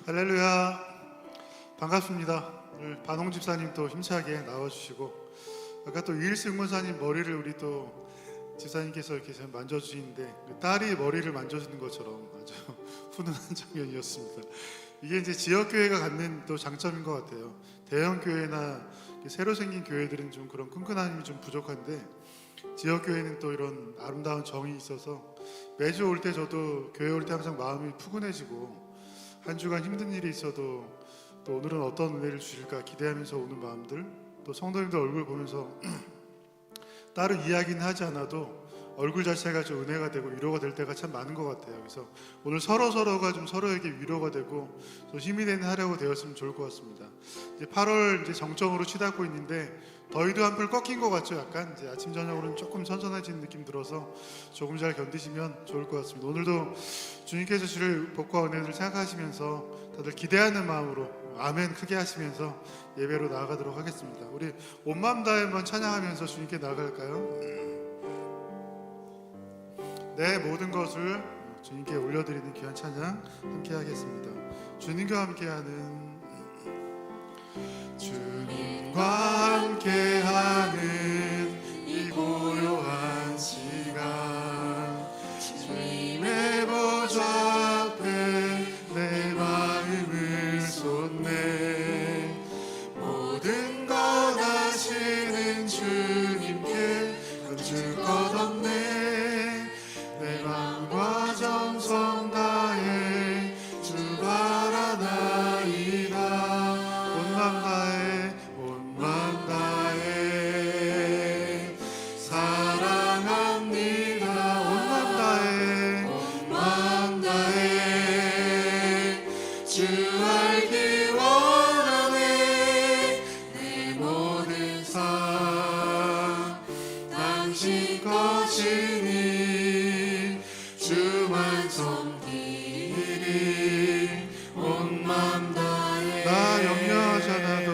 할렐루야, 반갑습니다. 오늘 반홍 집사님 또 힘차게 나와주시고, 아까 또 유일승 권사님 머리를 우리 또 집사님께서 이렇게 만져주시는데 딸이 머리를 만져주는 것처럼 아주 훈훈한 장면이었습니다. 이게 이제 지역교회가 갖는 또 장점인 것 같아요. 대형 교회나 새로 생긴 교회들은 좀 그런 끈끈함이 좀 부족한데, 지역교회는 또 이런 아름다운 정이 있어서 매주 올 때 저도 교회 올 때 항상 마음이 푸근해지고, 한 주간 힘든 일이 있어도 또 오늘은 어떤 은혜를 주실까 기대하면서 오는 마음들, 또 성도님들 얼굴 보면서 따로 이야기는 하지 않아도 얼굴 자체가 좀 은혜가 되고 위로가 될 때가 참 많은 것 같아요. 그래서 오늘 서로가 좀 서로에게 위로가 되고 좀 힘이 되는 하루가 되었으면 좋을 것 같습니다. 이제 8월 이제 정점으로 치닫고 있는데 더위도 한풀 꺾인 것 같죠. 약간 이제 아침 저녁으로는 조금 선선해지는 느낌 들어서 조금 잘 견디시면 좋을 것 같습니다. 오늘도 주님께서 주실 복과 은혜를 생각하시면서 다들 기대하는 마음으로 아멘 크게 하시면서 예배로 나아가도록 하겠습니다. 우리 온 마음 다해 한번 찬양하면서 주님께 나아갈까요? 내 모든 것을 주님께 올려드리는 귀한 찬양 함께 하겠습니다. 주님과 함께하는 이 고요한 시간, 주님의 보좌 앞에 내 마음을 쏟네. 모든 것 아시는 주님께 감출 것 없네. 내 마음과 정성 다해 주 바라나이다. 온 마음 다해, 온 마음 다해 사랑합니다. 온 마음 다해, 온 마음 다해 주 알기 원하네. 내 모든 삶 당신 것이니 주만 섬기리. 온 마음 다해. 나 염려하지 않아도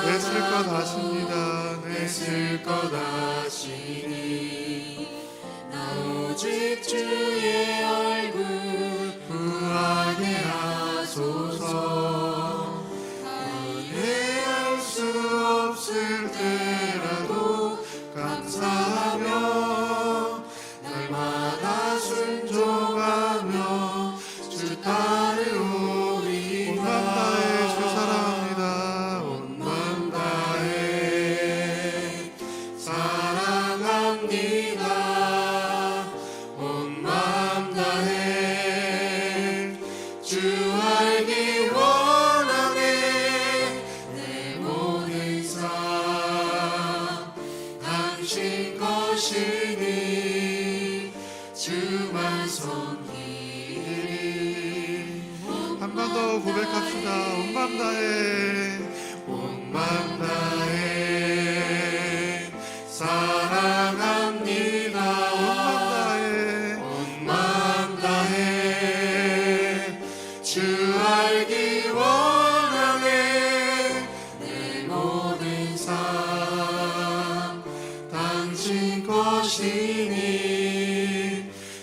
내 쓸 것 아십니다. 내 쓸 것 아시니 나 오직 주의 얼굴 구하게 하소서. 이해할 수 없을 때라도 감사하며 날마다 순종하며 주 따르오리. 온 마음 다해 주 사랑합니다. 온 마음 다해 사랑합니다. 온 마음 다해 주 알기 원하네. 내 모든 삶 당신 것이니 주만 섬기리. 한 번 더 고백합시다. 온 마음 다해, 온 마음 다해 사랑합니다. 온 마음 다해 주 알기 원하네. 내 모든 삶 당신 것이니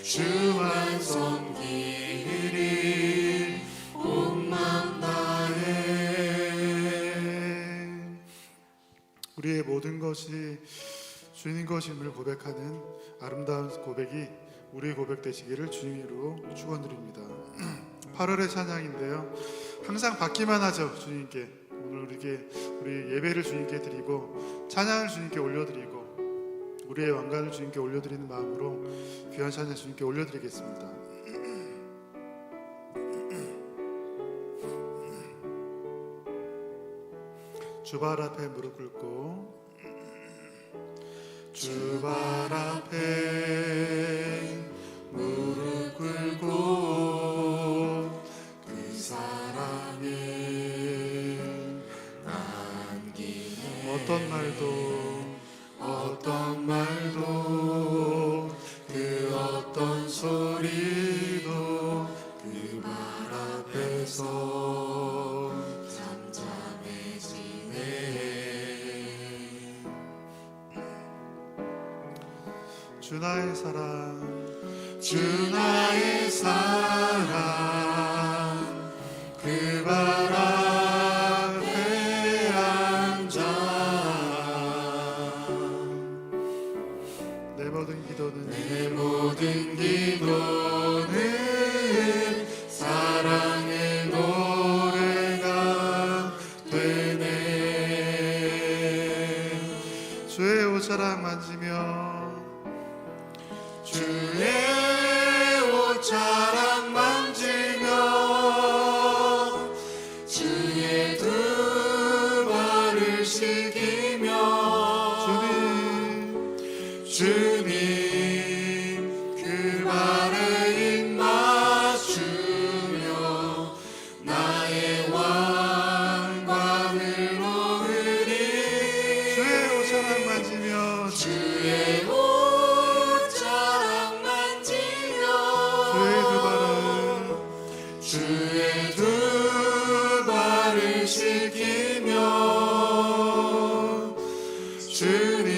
주만 섬기리. 온 마음 다해. 우리의 모든 것이 주님 것임을 고백하는 아름다운 고백이 우리의 고백 되시기를 주님으로 축원드립니다. 8월의 찬양인데요, 항상 받기만 하죠. 주님께 오늘 우리 예배를 주님께 드리고 찬양을 주님께 올려드리고 우리의 왕관을 주님께 올려드리는 마음으로 귀한 찬양 주님께 올려드리겠습니다. 주발 앞에 무릎 꿇고, 주발 앞에 무릎 꿇고 그 사랑을 남기네. 어떤 말도 그 어떤 소리도 그 말 앞에서 주 나의 사랑, 주 나의 사랑 그 발 앞에 앉아 내 모든 기도는 사랑의 노래가 되네. 주의 옷자락 만지며 주의 옷자락 만지며 주의 두 발을 씻기며 주님 그 발에 입 맞추며 나의 왕관을 놓으리. 주의 옷자락 만지며 주의 옷자락 만지며 주의 두 발을 씻기며 주님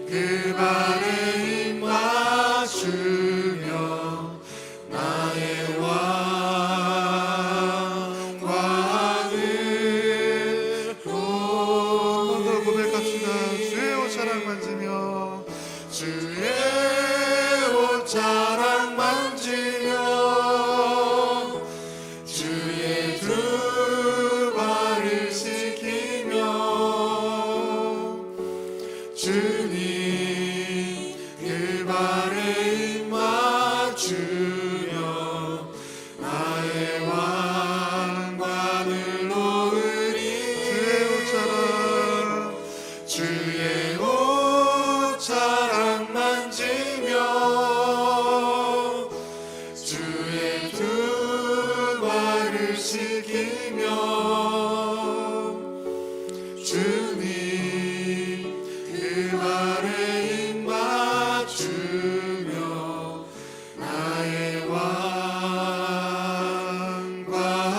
그 발에 입 맞추며 나의 왕관을 한번더 고백합시다. 주의 옷자락 만지며 주의 옷자락 만지며 주의 두 발을 씻기며 주님 그 발에 입 맞추며 나의 왕관을 놓으리. 주의 옷자락 만지며 주의 두 발을 씻기며 주님 그 발에 입 맞추며 나의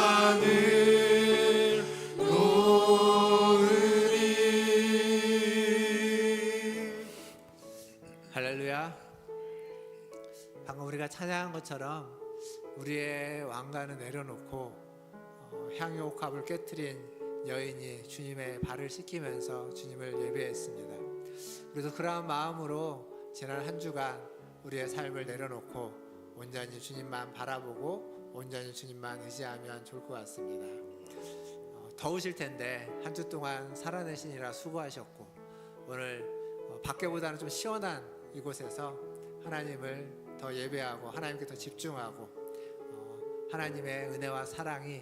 왕관을 놓으리. 할렐루야. 방금 우리가 찬양한 것처럼 우리의 왕관을 내려놓고 향유옥합을 깨트린 여인이 주님의 발을 씻기면서 주님을 예배했습니다. 그래서 그러한 마음으로 지난 한 주간 우리의 삶을 내려놓고 온전히 주님만 바라보고 온전히 주님만 의지하면 좋을 것 같습니다. 더우실 텐데 한 주 동안 살아내시느라 수고하셨고 오늘 밖에보다는 좀 시원한 이곳에서 하나님을 더 예배하고 하나님께 더 집중하고 하나님의 은혜와 사랑이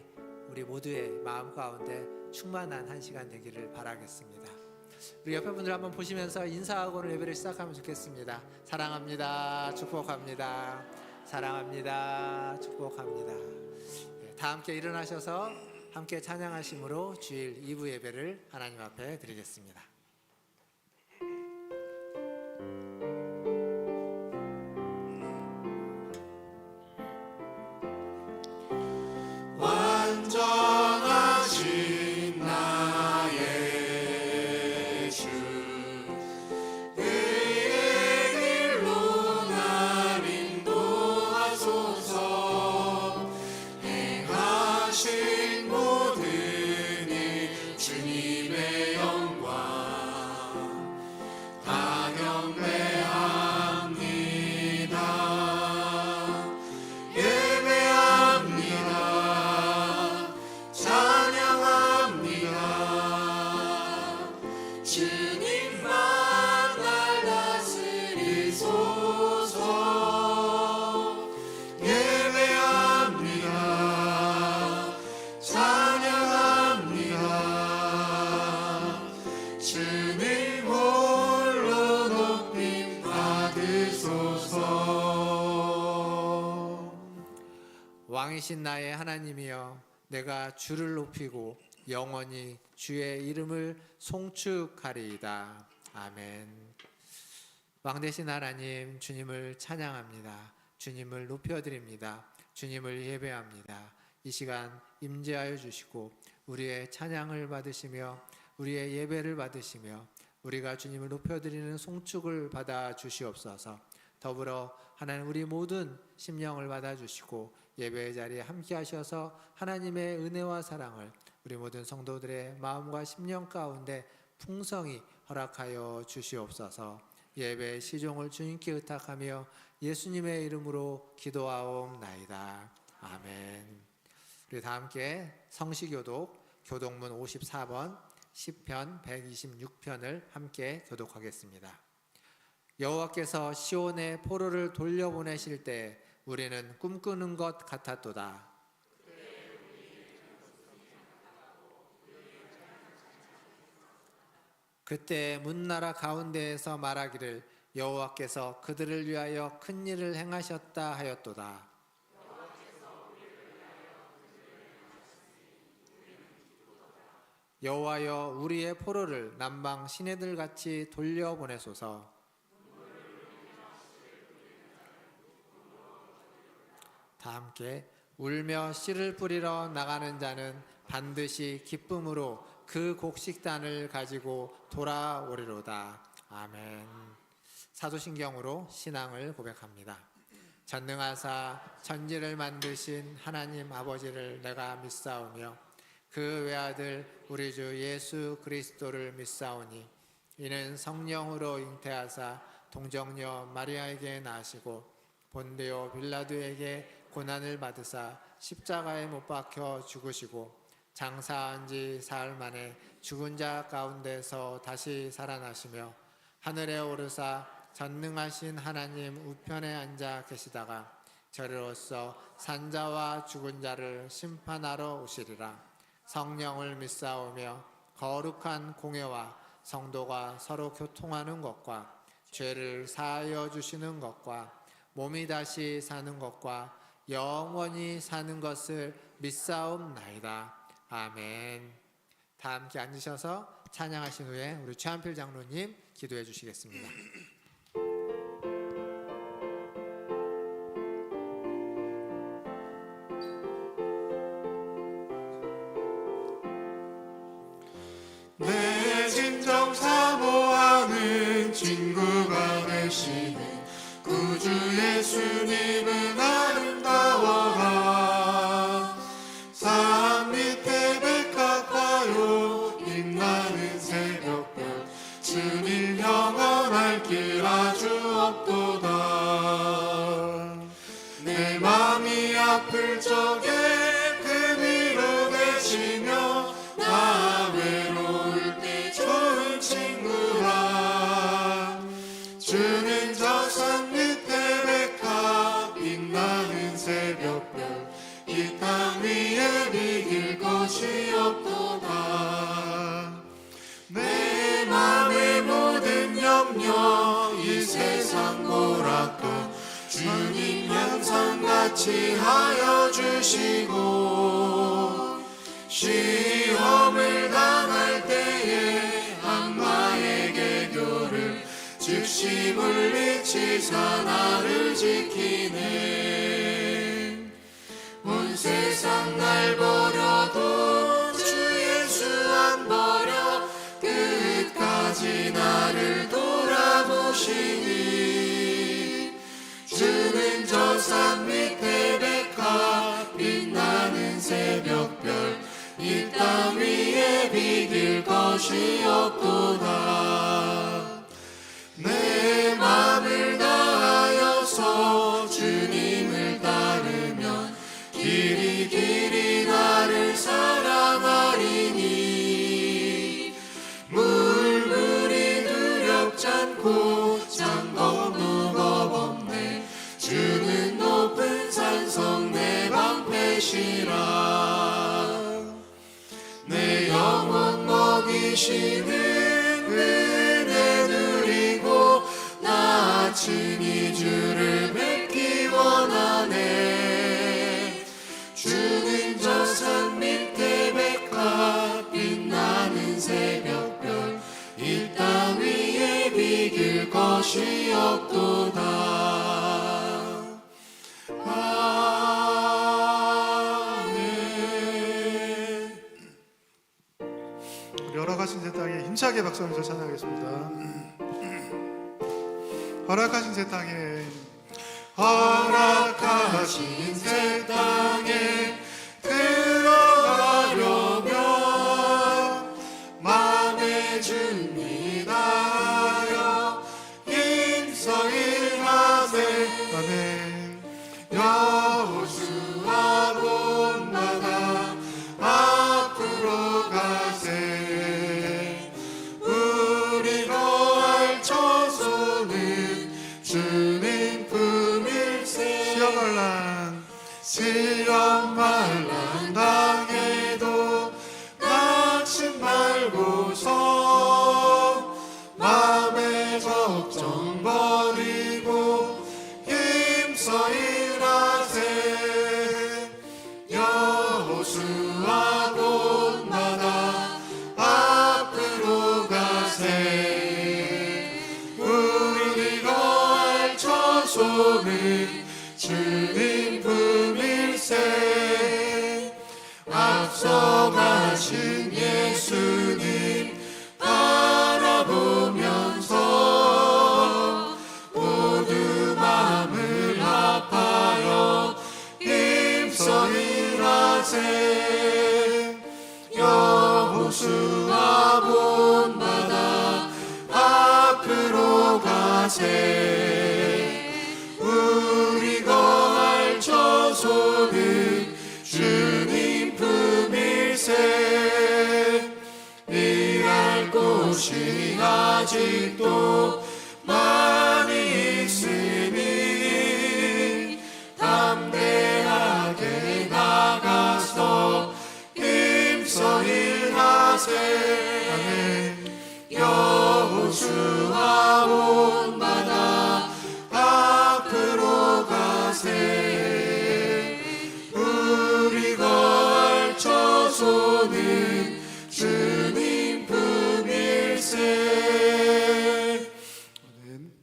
우리 모두의 마음 가운데 충만한 한 시간 되기를 바라겠습니다. 우리 옆에 분들 한번 보시면서 인사하고 오늘 예배를 시작하면 좋겠습니다. 사랑합니다. 축복합니다. 사랑합니다. 축복합니다. 다 함께 일어나셔서 함께 찬양하심으로 주일 2부 예배를 하나님 앞에 드리겠습니다. 완전하신 나의 주 의의 길로 날 인도하소서. 행하신 모든 일 주님의 영광 다 경배합니다. 예배합니다. 찬양합니다. 주님만 날 다스리소서. 예배합니다. 찬양합니다. 주님 홀로 높임 받으소서. 왕이신 나의 하나님이여, 내가 주를 높이고 영원히 주의 이름을 송축하리이다. 아멘. 왕 되신 하나님, 주님을 찬양합니다. 주님을 높여드립니다. 주님을 예배합니다. 이 시간 임재하여 주시고 우리의 찬양을 받으시며 우리의 예배를 받으시며 우리가 주님을 높여드리는 송축을 받아 주시옵소서. 더불어 하나님 우리 모든 심령을 받아주시고 예배의 자리에 함께 하셔서 하나님의 은혜와 사랑을 우리 모든 성도들의 마음과 심령 가운데 풍성히 허락하여 주시옵소서. 예배의 시종을 주님께 의탁하며 예수님의 이름으로 기도하옵나이다. 아멘. 우리 다 함께 성시교독 교독문 54번 시편 126편을 함께 교독하겠습니다. 여호와께서 시온의 포로를 돌려보내실 때 우리는 꿈꾸는 것 같았도다. 그때 문나라 가운데에서 말하기를 여호와께서 그들을 위하여 큰 일을 행하셨다 하였도다. 여호와여 우리의 포로를 남방 시내들 같이 돌려보내소서. 다 함께 울며 씨를 뿌리러 나가는 자는 반드시 기쁨으로 그 곡식단을 가지고 돌아오리로다. 아멘. 사도신경으로 신앙을 고백합니다. 전능하사 천지를 만드신 하나님 아버지를 내가 믿사오며 그 외아들 우리 주 예수 그리스도를 믿사오니 이는 성령으로 잉태하사 동정녀 마리아에게 나시고 본디오 빌라도에게 고난을 받으사 십자가에 못 박혀 죽으시고 장사한 지 사흘 만에 죽은 자 가운데서 다시 살아나시며 하늘에 오르사 전능하신 하나님 우편에 앉아 계시다가 저리로서 산자와 죽은 자를 심판하러 오시리라. 성령을 믿사오며 거룩한 공예와 성도가 서로 교통하는 것과 죄를 사하여 주시는 것과 몸이 다시 사는 것과 영원히 사는 것을 믿사옵나이다. 아멘. 다 함께 앉으셔서 찬양하신 후에 우리 최한필 장로님 기도해 주시겠습니다. 내 진정 사모하는 친구가 되시는 구주 예수님은 아름다워라. 산 밑에 백합화요 빛나는 새벽별 주님 영원할 길 아주 없도다. 내 맘이 아플 적에 그 위로 되시며 나 외로울 때 좋은 친구라. 주는 저 산 밑에 백합 빛나는 새벽별 이 땅 위에 비길 것이 없도다. 내 맘의 모든 염려 이 세상 몰아가 주님 양상같이 하여 주시고 시험을 당할 때에 악마의 개교를 즉시 물리치사 나를 지키네. 온 세상 날 버려도 주 예수 안 버려 끝까지 나를 돌아보시니. 주는 저 산 밑에 백합 빛나는 새벽별 이 땅 위에 비길 것이 없도다. 내 맘을 다하여서 주님을 따르면 길이 길이 나를 사랑하리니. 물물이 두렵지 않고 장검도 겁없네. 주는 높은 산성 내 방패시라. 내 영혼 먹이시는 은혜 누리고 나 친히 주를 뵙기 원하네. 주는 저 산 밑에 백합 빛나는 새벽별 이 땅 위에 비길 것이 없도다. 아멘. 우리 열어가신 제 땅에 힘차게 박수 하면서 찬양하겠습니다. 허락하신 새 땅에 허락하신 새 땅에 들어가려면 마음의 준비하여 힘써 일하세. 아멘. 여호수아 본받아 앞으로 가세. 우리 거할 처소는 주님 품일세. 시험 말란 당해도 낙심 말고서 마음의 걱정 버리고 힘써 일하세. 여호수아 본받아 앞으로 가세. 우리 거할 처소는 주님 품일세. 앞서가신 예수님 바라보면서 모두 마음을 합하여 힘써 일하세. 여호수아 본받아 앞으로 가세. 우리 거할 처소는 주님 품일세. 일할 곳이 아직도 많이 있으니 담대하게 나가서 힘써 일하세. 아멘. 여호수아 본받아 앞으로 가세. 우리 거할 처소는 주님 품일세. 아멘.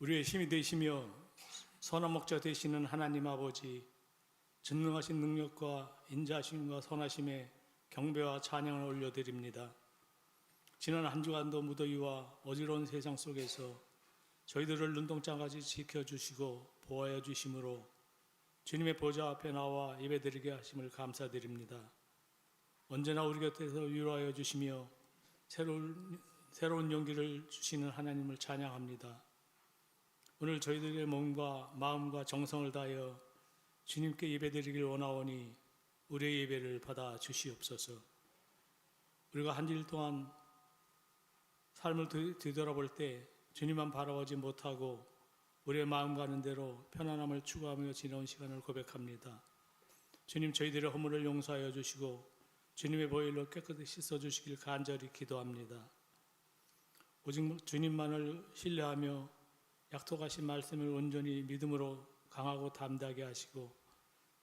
우리의 힘이 되시며 선한 목자 되시는 하나님 아버지, 전능하신 능력과 인자하심과 선하심에 경배와 찬양을 올려드립니다. 지난 한 주간도 무더위와 어지러운 세상 속에서 저희들을 눈동자같이 지켜주시고 보호하여 주심으로 주님의 보좌 앞에 나와 예배드리게 하심을 감사드립니다. 언제나 우리 곁에서 위로하여 주시며 새로운 용기를 주시는 하나님을 찬양합니다. 오늘 저희들의 몸과 마음과 정성을 다하여 주님께 예배드리길 원하오니 우리의 예배를 받아 주시옵소서. 우리가 한 주일 동안 삶을 뒤돌아볼 때 주님만 바라보지 못하고 우리의 마음 가는 대로 편안함을 추구하며 지나온 시간을 고백합니다. 주님, 저희들의 허물을 용서하여 주시고 주님의 보혈로 깨끗이 씻어주시길 간절히 기도합니다. 오직 주님만을 신뢰하며 약속하신 말씀을 온전히 믿음으로 강하고 담대하게 하시고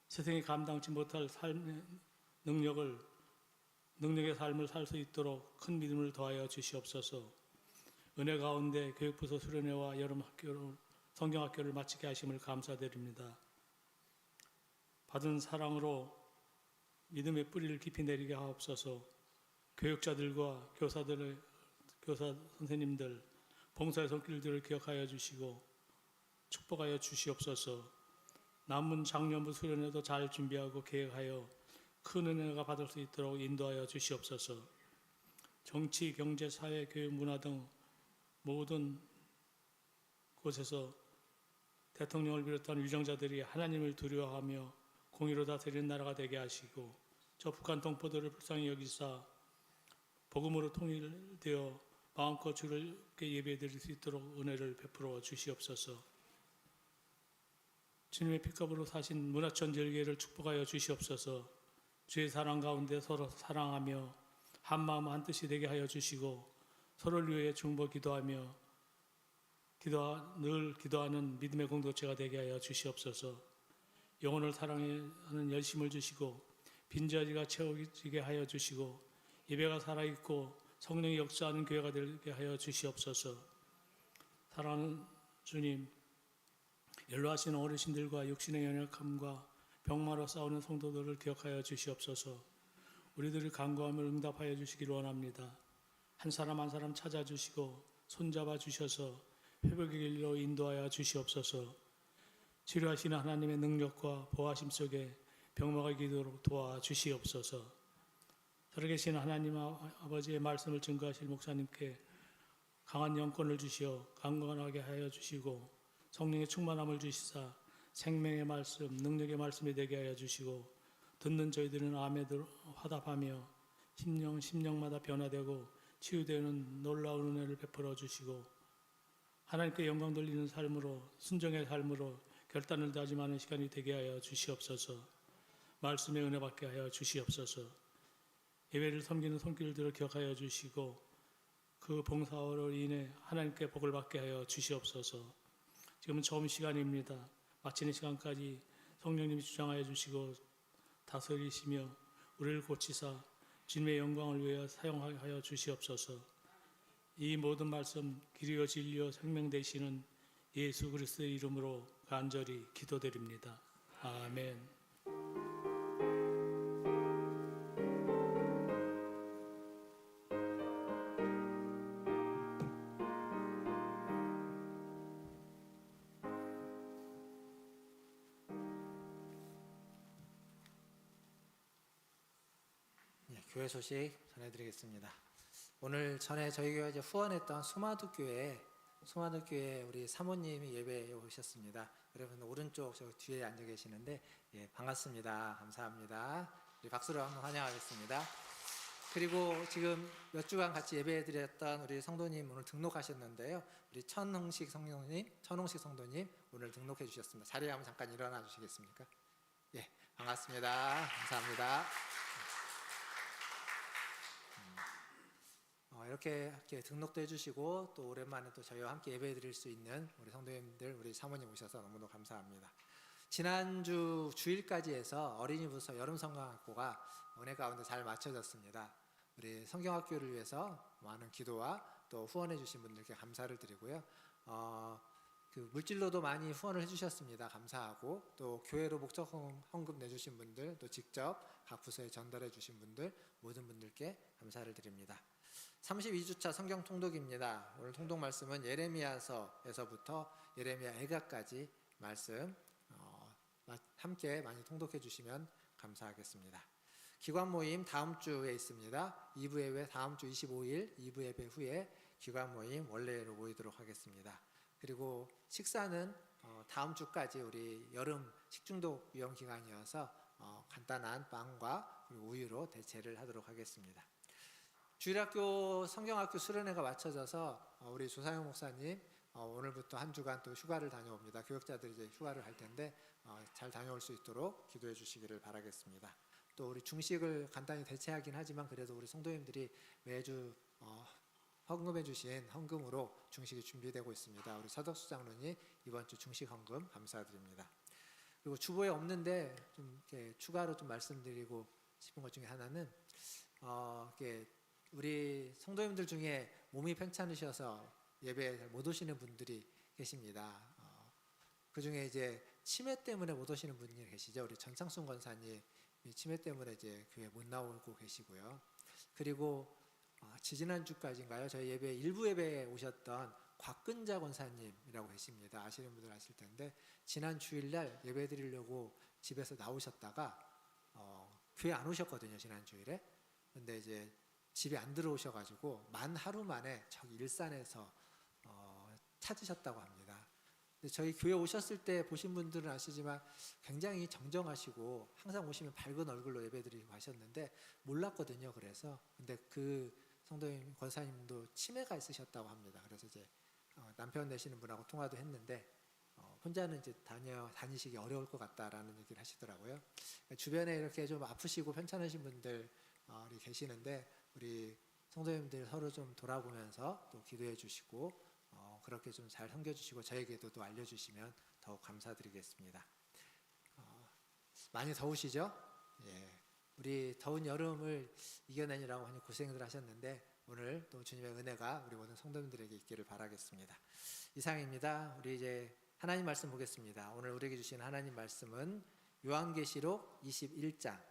세상이 감당치 못할 삶의 능력의 삶을 살 수 있도록 큰 믿음을 더하여 주시옵소서. 은혜 가운데 교육부서 수련회와 여름 학교로 성경학교를 마치게 하심을 감사드립니다. 받은 사랑으로 믿음의 뿌리를 깊이 내리게 하옵소서. 교육자들과 교사 선생님들 봉사의 손길들을 기억하여 주시고 축복하여 주시옵소서. 남은 작년부 수련회도 잘 준비하고 계획하여 큰 은혜가 받을 수 있도록 인도하여 주시옵소서. 정치, 경제, 사회, 교육, 문화 등 모든 곳에서 대통령을 비롯한 위정자들이 하나님을 두려워하며 공의로 다스리는 나라가 되게 하시고 저 북한 동포들을 불쌍히 여기사 복음으로 통일되어 마음껏 주를 예배드릴 수 있도록 은혜를 베풀어 주시옵소서. 주님의 피값으로 사신 문화천 절개를 축복하여 주시옵소서. 주의 사랑 가운데 서로 사랑하며 한마음 한뜻이 되게 하여 주시고 서로를 위해 중보 기도하며 늘 기도하는 믿음의 공동체가 되게 하여 주시옵소서. 영혼을 사랑하는 열심을 주시고 빈자리가 채워지게 하여 주시고 예배가 살아있고 성령이 역사하는 교회가 되게 하여 주시옵소서. 사랑하는 주님, 연로하신 어르신들과 육신의 연약함과 병마로 싸우는 성도들을 기억하여 주시옵소서. 우리들의 간구함을 응답하여 주시길 원합니다. 한 사람 한 사람 찾아주시고 손잡아 주셔서 회복의 길로 인도하여 주시옵소서. 치료하시는 하나님의 능력과 보호하심 속에 병마가 기도록 도와주시옵소서. 살아계신 하나님 아버지의 말씀을 증거하실 목사님께 강한 영권을 주시어 강건하게 하여 주시고 성령의 충만함을 주시사 생명의 말씀, 능력의 말씀이 되게 하여 주시고 듣는 저희들은 암에 화답하며 심령마다 변화되고 치유되는 놀라운 은혜를 베풀어 주시고 하나님께 영광 돌리는 삶으로 순종의 삶으로 결단을 다짐하는 시간이 되게 하여 주시옵소서. 말씀의 은혜 받게 하여 주시옵소서. 예배를 섬기는 손길들을 기억하여 주시고 그 봉사로 인해 하나님께 복을 받게 하여 주시옵소서. 지금은 처음 시간입니다. 마치는 시간까지 성령님이 주장하여 주시고 다스리시며 우리를 고치사 주님의 영광을 위하여 사용하여 주시옵소서. 이 모든 말씀 길이요 진리요 생명 되시는 예수 그리스도의 이름으로 간절히 기도드립니다. 아멘. 교회 소식 전해드리겠습니다. 오늘 전에 저희 교회 후원했던 수마득교회 우리 사모님이 예배에 오셨습니다. 여러분 오른쪽 저 뒤에 앉아 계시는데 반갑습니다. 감사합니다. 우리 박수로 한번 환영하겠습니다. 그리고 지금 몇 주간 같이 예배해드렸던 우리 성도님 오늘 등록하셨는데요. 우리 천홍식 성도님 오늘 등록해 주셨습니다. 자리에 한번 잠깐 일어나 주시겠습니까? 예, 반갑습니다. 감사합니다. 이렇게 등록도 해주시고 또 오랜만에 또 저희와 함께 예배드릴 수 있는 우리 성도님들, 우리 사모님 오셔서 너무너무 감사합니다. 지난주 주일까지 해서 어린이부서 여름성경학교가 은혜 가운데 잘 마쳐졌습니다. 우리 성경학교를 위해서 많은 기도와 또 후원해 주신 분들께 감사를 드리고요. 그 물질로도 많이 후원을 해주셨습니다. 감사하고 또 교회로 목적 헌금 내주신 분들, 또 직접 각 부서에 전달해 주신 분들, 모든 분들께 감사를 드립니다. 32주차 성경 통독입니다. 오늘 통독 말씀은 예레미야서에서부터 예레미야 애가까지 말씀 함께 많이 통독해 주시면 감사하겠습니다. 기관 모임 다음 주에 있습니다. 2부 예배 다음 주 25일 2부 예배 후에 기관 모임 원래로 모이도록 하겠습니다. 그리고 식사는 다음 주까지 우리 여름 식중독 위험 기간이어서 간단한 빵과 그리고 우유로 대체를 하도록 하겠습니다. 주일학교 성경학교 수련회가 마쳐져서 우리 조상영 목사님 오늘부터 한 주간 또 휴가를 다녀옵니다. 교역자들이 이제 휴가를 할 텐데 잘 다녀올 수 있도록 기도해 주시기를 바라겠습니다. 또 우리 중식을 간단히 대체하긴 하지만 그래도 우리 성도님들이 매주 헌금해 주신 헌금으로 중식이 준비되고 있습니다. 우리 서덕수 장로님 이번 주 중식 헌금 감사드립니다. 그리고 주보에 없는데 좀 이렇게 추가로 좀 말씀드리고 싶은 것 중에 하나는 이렇게 우리 성도님들 중에 몸이 편찮으셔서 예배에 못 오시는 분들이 계십니다. 그 중에 이제 치매 때문에 못 오시는 분이 계시죠. 우리 전창순 권사님 치매 때문에 이제 교회 못 나오고 계시고요. 그리고 지지난주까지인가요? 저희 일부 예배에 오셨던 곽근자 권사님이라고 계십니다. 아시는 분들 아실 텐데 지난 주일날 예배 드리려고 집에서 나오셨다가 교회 안 오셨거든요. 지난 주일에. 근데 이제 집에 안 들어오셔가지고 만 하루 만에 저기 일산에서 찾으셨다고 합니다. 근데 저희 교회 오셨을 때 보신 분들은 아시지만 굉장히 정정하시고 항상 오시면 밝은 얼굴로 예배드리고 하셨는데 몰랐거든요. 그래서 근데 그 성도님 권사님도 치매가 있으셨다고 합니다. 그래서 이제 남편 되시는 분하고 통화도 했는데 혼자는 이제 다니시기 어려울 것 같다라는 얘기를 하시더라고요. 주변에 이렇게 좀 아프시고 편찮으신 분들 계시는데 우리 성도님들 서로 좀 돌아보면서 또 기도해 주시고 그렇게 좀 잘 섬겨주시고 저에게도 또 알려주시면 더욱 감사드리겠습니다. 많이 더우시죠? 예. 우리 더운 여름을 이겨내느라고 많이 고생들 하셨는데 오늘 또 주님의 은혜가 우리 모든 성도님들에게 있기를 바라겠습니다. 이상입니다. 우리 이제 하나님 말씀 보겠습니다. 오늘 우리에게 주신 하나님 말씀은 요한계시록 21장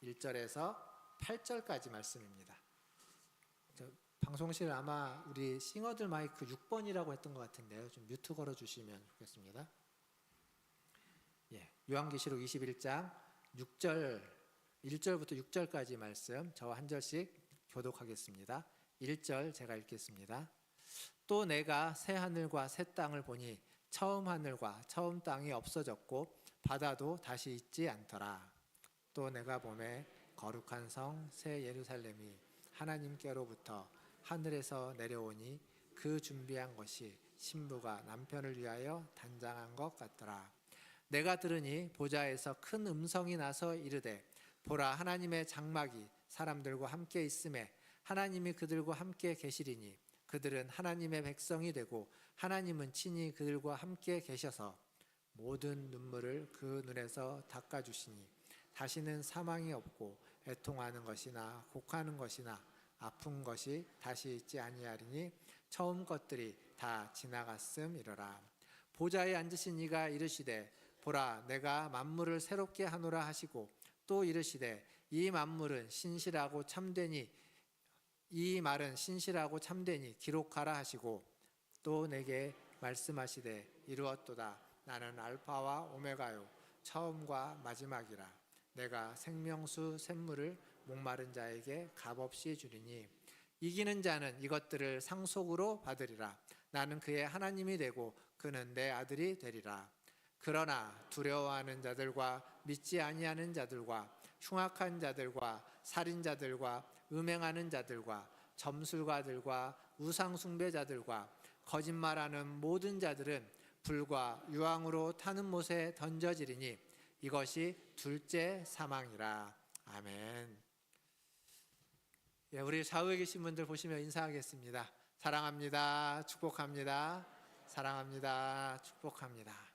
1절에서 8절까지 말씀입니다. 방송실 아마 우리 싱어들 마이크 6번이라고 했던 것 같은데요. 좀 뮤트 걸어 주시면 좋겠습니다. 요한계시록 21장 1절부터 6절까지 말씀 저와 한 절씩 교독하겠습니다. 1절 제가 읽겠습니다. 또 내가 새 하늘과 새 땅을 보니 처음 하늘과 처음 땅이 없어졌고 바다도 다시 있지 않더라. 또 내가 보매 거룩한 성 새 예루살렘이 하나님께로부터 하늘에서 내려오니 그 준비한 것이 신부가 남편을 위하여 단장한 것 같더라. 내가 들으니 보좌에서 큰 음성이 나서 이르되 보라 하나님의 장막이 사람들과 함께 있음에 하나님이 그들과 함께 계시리니 그들은 하나님의 백성이 되고 하나님은 친히 그들과 함께 계셔서 모든 눈물을 그 눈에서 닦아주시니 다시는 사망이 없고 애통하는 것이나 곡하는 것이나 아픈 것이 다시 있지 아니하리니 처음 것들이 다 지나갔음이로라. 보좌에 앉으신 이가 이르시되 보라 내가 만물을 새롭게 하노라 하시고 또 이르시되 이 만물은 신실하고 참되니 이 말은 신실하고 참되니 기록하라 하시고 또 내게 말씀하시되 이루었도다. 나는 알파와 오메가요 처음과 마지막이라. 내가 생명수 샘물을 목마른 자에게 값없이 주리니 이기는 자는 이것들을 상속으로 받으리라. 나는 그의 하나님이 되고 그는 내 아들이 되리라. 그러나 두려워하는 자들과 믿지 아니하는 자들과 흉악한 자들과 살인자들과 음행하는 자들과 점술가들과 우상 숭배자들과 거짓말하는 모든 자들은 불과 유황으로 타는 못에 던져지리니 이것이 둘째 사망이라. 아멘. 우리 좌우에 계신 분들 보시면 인사하겠습니다. 사랑합니다. 축복합니다. 사랑합니다. 축복합니다.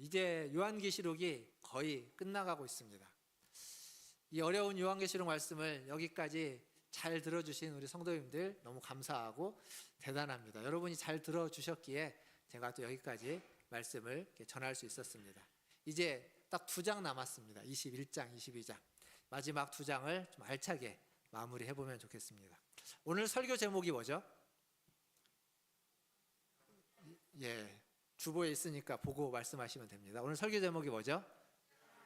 이제 요한계시록이 거의 끝나가고 있습니다. 이 어려운 요한계시록 말씀을 여기까지 잘 들어주신 우리 성도님들 너무 감사하고 대단합니다. 여러분이 잘 들어주셨기에 제가 또 여기까지 말씀을 전할 수 있었습니다. 이제 딱 2장 남았습니다. 21장, 22장. 마지막 2장을 좀 알차게 마무리해 보면 좋겠습니다. 오늘 설교 제목이 뭐죠? 주보에 있으니까 보고 말씀하시면 됩니다. 오늘 설교 제목이 뭐죠?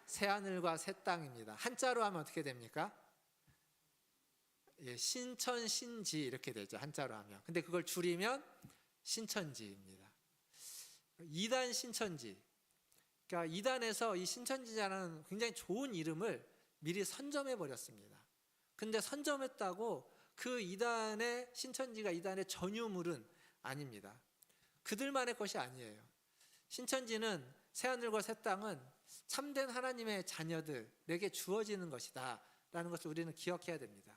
새하늘과 새 땅입니다. 한자로 하면 어떻게 됩니까? 신천신지 이렇게 되죠. 한자로 하면. 근데 그걸 줄이면 신천지입니다. 2단 신천지. 그러니까 2단에서 이 신천지라는 굉장히 좋은 이름을 미리 선점해 버렸습니다. 근데 선점했다고 그 2단의 신천지가 2단의 전유물은 아닙니다. 그들만의 것이 아니에요. 신천지는 새하늘과 새 땅은 참된 하나님의 자녀들에게 주어지는 것이다 라는 것을 우리는 기억해야 됩니다.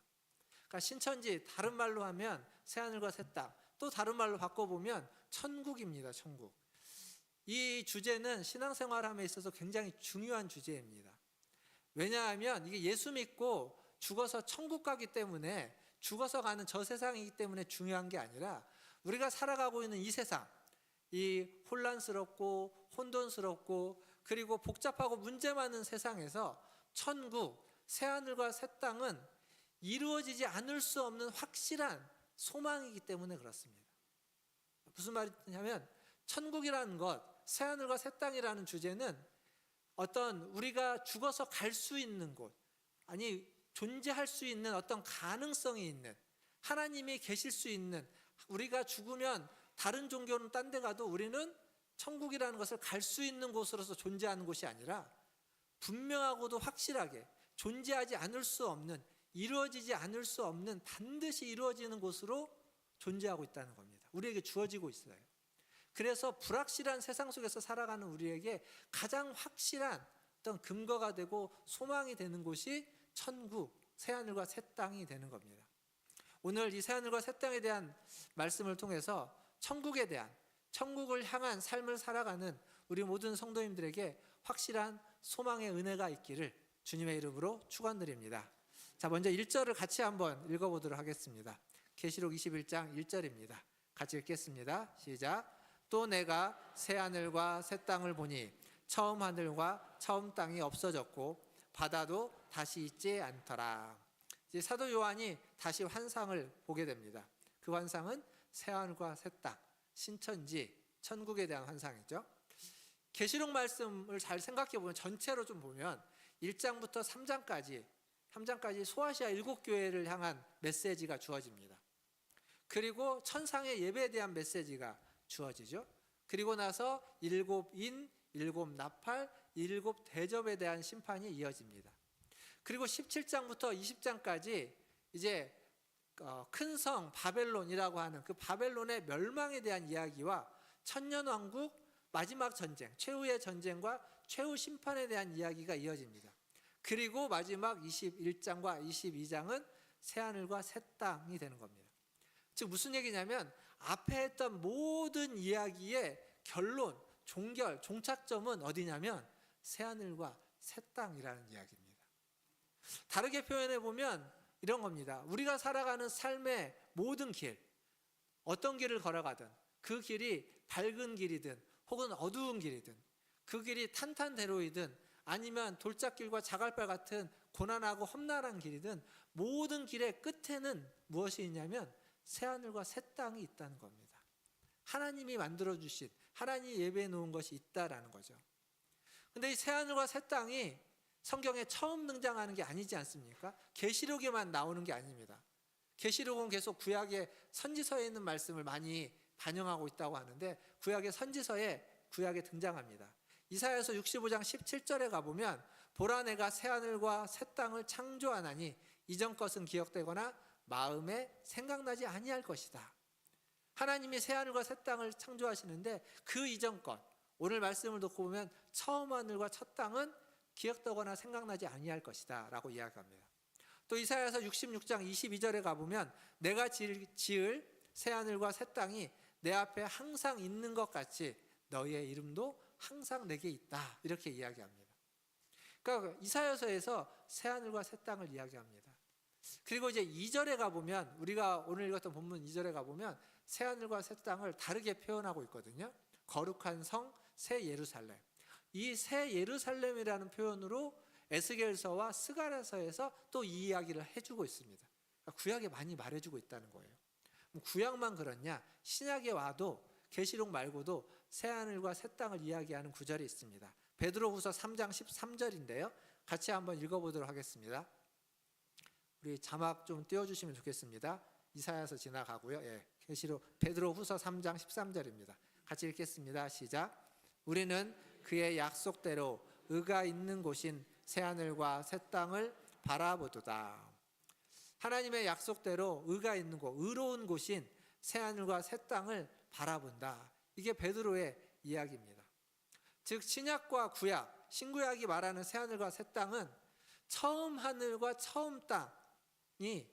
그러니까 신천지, 다른 말로 하면 새하늘과 새 땅, 또 다른 말로 바꿔보면 천국입니다. 천국. 이 주제는 신앙생활함에 있어서 굉장히 중요한 주제입니다. 왜냐하면 이게 예수 믿고 죽어서 천국 가기 때문에, 죽어서 가는 저 세상이기 때문에 중요한 게 아니라 우리가 살아가고 있는 이 세상, 이 혼란스럽고 혼돈스럽고 그리고 복잡하고 문제 많은 세상에서 천국, 새하늘과 새 땅은 이루어지지 않을 수 없는 확실한 소망이기 때문에 그렇습니다. 무슨 말이냐면 천국이라는 것, 새하늘과 새 땅이라는 주제는 어떤 우리가 죽어서 갈 수 있는 곳, 아니 존재할 수 있는 어떤 가능성이 있는, 하나님이 계실 수 있는, 우리가 죽으면 다른 종교는 딴 데 가도 우리는 천국이라는 것을 갈 수 있는 곳으로서 존재하는 곳이 아니라 분명하고도 확실하게 존재하지 않을 수 없는, 이루어지지 않을 수 없는, 반드시 이루어지는 곳으로 존재하고 있다는 겁니다. 우리에게 주어지고 있어요. 그래서 불확실한 세상 속에서 살아가는 우리에게 가장 확실한 어떤 근거가 되고 소망이 되는 곳이 천국, 새하늘과 새 땅이 되는 겁니다. 오늘 이 새하늘과 새 땅에 대한 말씀을 통해서 천국에 대한, 천국을 향한 삶을 살아가는 우리 모든 성도님들에게 확실한 소망의 은혜가 있기를 주님의 이름으로 축원드립니다. 자, 먼저 1절을 같이 한번 읽어보도록 하겠습니다. 계시록 21장 1절입니다. 같이 읽겠습니다. 시작. 또 내가 새 하늘과 새 땅을 보니 처음 하늘과 처음 땅이 없어졌고 바다도 다시 있지 않더라. 이제 사도 요한이 다시 환상을 보게 됩니다. 그 환상은 새 하늘과 새 땅, 신천지, 천국에 대한 환상이죠. 계시록 말씀을 잘 생각해 보면 전체로 좀 보면 1장부터 3장까지 소아시아 7교회를 향한 메시지가 주어집니다. 그리고 천상의 예배에 대한 메시지가 주어지죠. 그리고 나서 7인, 7나팔, 7대접에 대한 심판이 이어집니다. 그리고 17장부터 20장까지 이제 큰 성 바벨론이라고 하는 그 바벨론의 멸망에 대한 이야기와 천년왕국 마지막 전쟁, 최후의 전쟁과 최후 심판에 대한 이야기가 이어집니다. 그리고 마지막 21장과 22장은 새하늘과 새 땅이 되는 겁니다. 즉 무슨 얘기냐면 앞에 했던 모든 이야기의 결론, 종결, 종착점은 어디냐면 새하늘과 새 땅이라는 이야기입니다. 다르게 표현해 보면 이런 겁니다. 우리가 살아가는 삶의 모든 길, 어떤 길을 걸어가든 그 길이 밝은 길이든 혹은 어두운 길이든 그 길이 탄탄대로이든 아니면 돌짝길과 자갈발 같은 고난하고 험난한 길이든 모든 길의 끝에는 무엇이 있냐면 새하늘과 새 땅이 있다는 겁니다. 하나님이 만들어주신, 하나님이 예배해 놓은 것이 있다라는 거죠. 근데 이 새하늘과 새 땅이 성경에 처음 등장하는 게 아니지 않습니까? 계시록에만 나오는 게 아닙니다. 계시록은 계속 구약의 선지서에 있는 말씀을 많이 반영하고 있다고 하는데 구약의 선지서에 구약에 등장합니다. 이사야서 65장 17절에 가보면 보라 내가 새하늘과 새 땅을 창조하나니 이전 것은 기억되거나 마음에 생각나지 아니할 것이다. 하나님이 새하늘과 새 땅을 창조하시는데 그 이전 것, 오늘 말씀을 듣고 보면 처음 하늘과 첫 땅은 기억되거나 생각나지 아니할 것이다 라고 이야기합니다. 또 이사야서 66장 22절에 가보면 내가 지을 새하늘과 새 땅이 내 앞에 항상 있는 것 같이 너희의 이름도 항상 내게 있다 이렇게 이야기합니다. 그러니까 이사야서에서 새하늘과 새 땅을 이야기합니다. 그리고 이제 2절에 가보면 우리가 오늘 읽었던 본문 2절에 가보면 새하늘과 새 땅을 다르게 표현하고 있거든요. 거룩한 성 새 예루살렘. 이 새 예루살렘이라는 표현으로 에스겔서와 스가랴서에서 또 이 이야기를 해주고 있습니다. 그러니까 구약에 많이 말해주고 있다는 거예요. 구약만 그렇냐? 신약에 와도 계시록 말고도 새하늘과 새 땅을 이야기하는 구절이 있습니다. 베드로후서 3장 13절인데요. 같이 한번 읽어보도록 하겠습니다. 우리 자막 좀 띄워주시면 좋겠습니다. 이사야서 지나가고요. 예, 계시록 베드로후서 3장 13절입니다. 같이 읽겠습니다. 시작. 우리는 그의 약속대로 의가 있는 곳인 새하늘과 새 땅을 바라보도다. 하나님의 약속대로 의가 있는 곳, 의로운 곳인 새하늘과 새 땅을 바라본다. 이게 베드로의 이야기입니다. 즉 신약과 구약, 신구약이 말하는 새하늘과 새 땅은 처음 하늘과 처음 땅이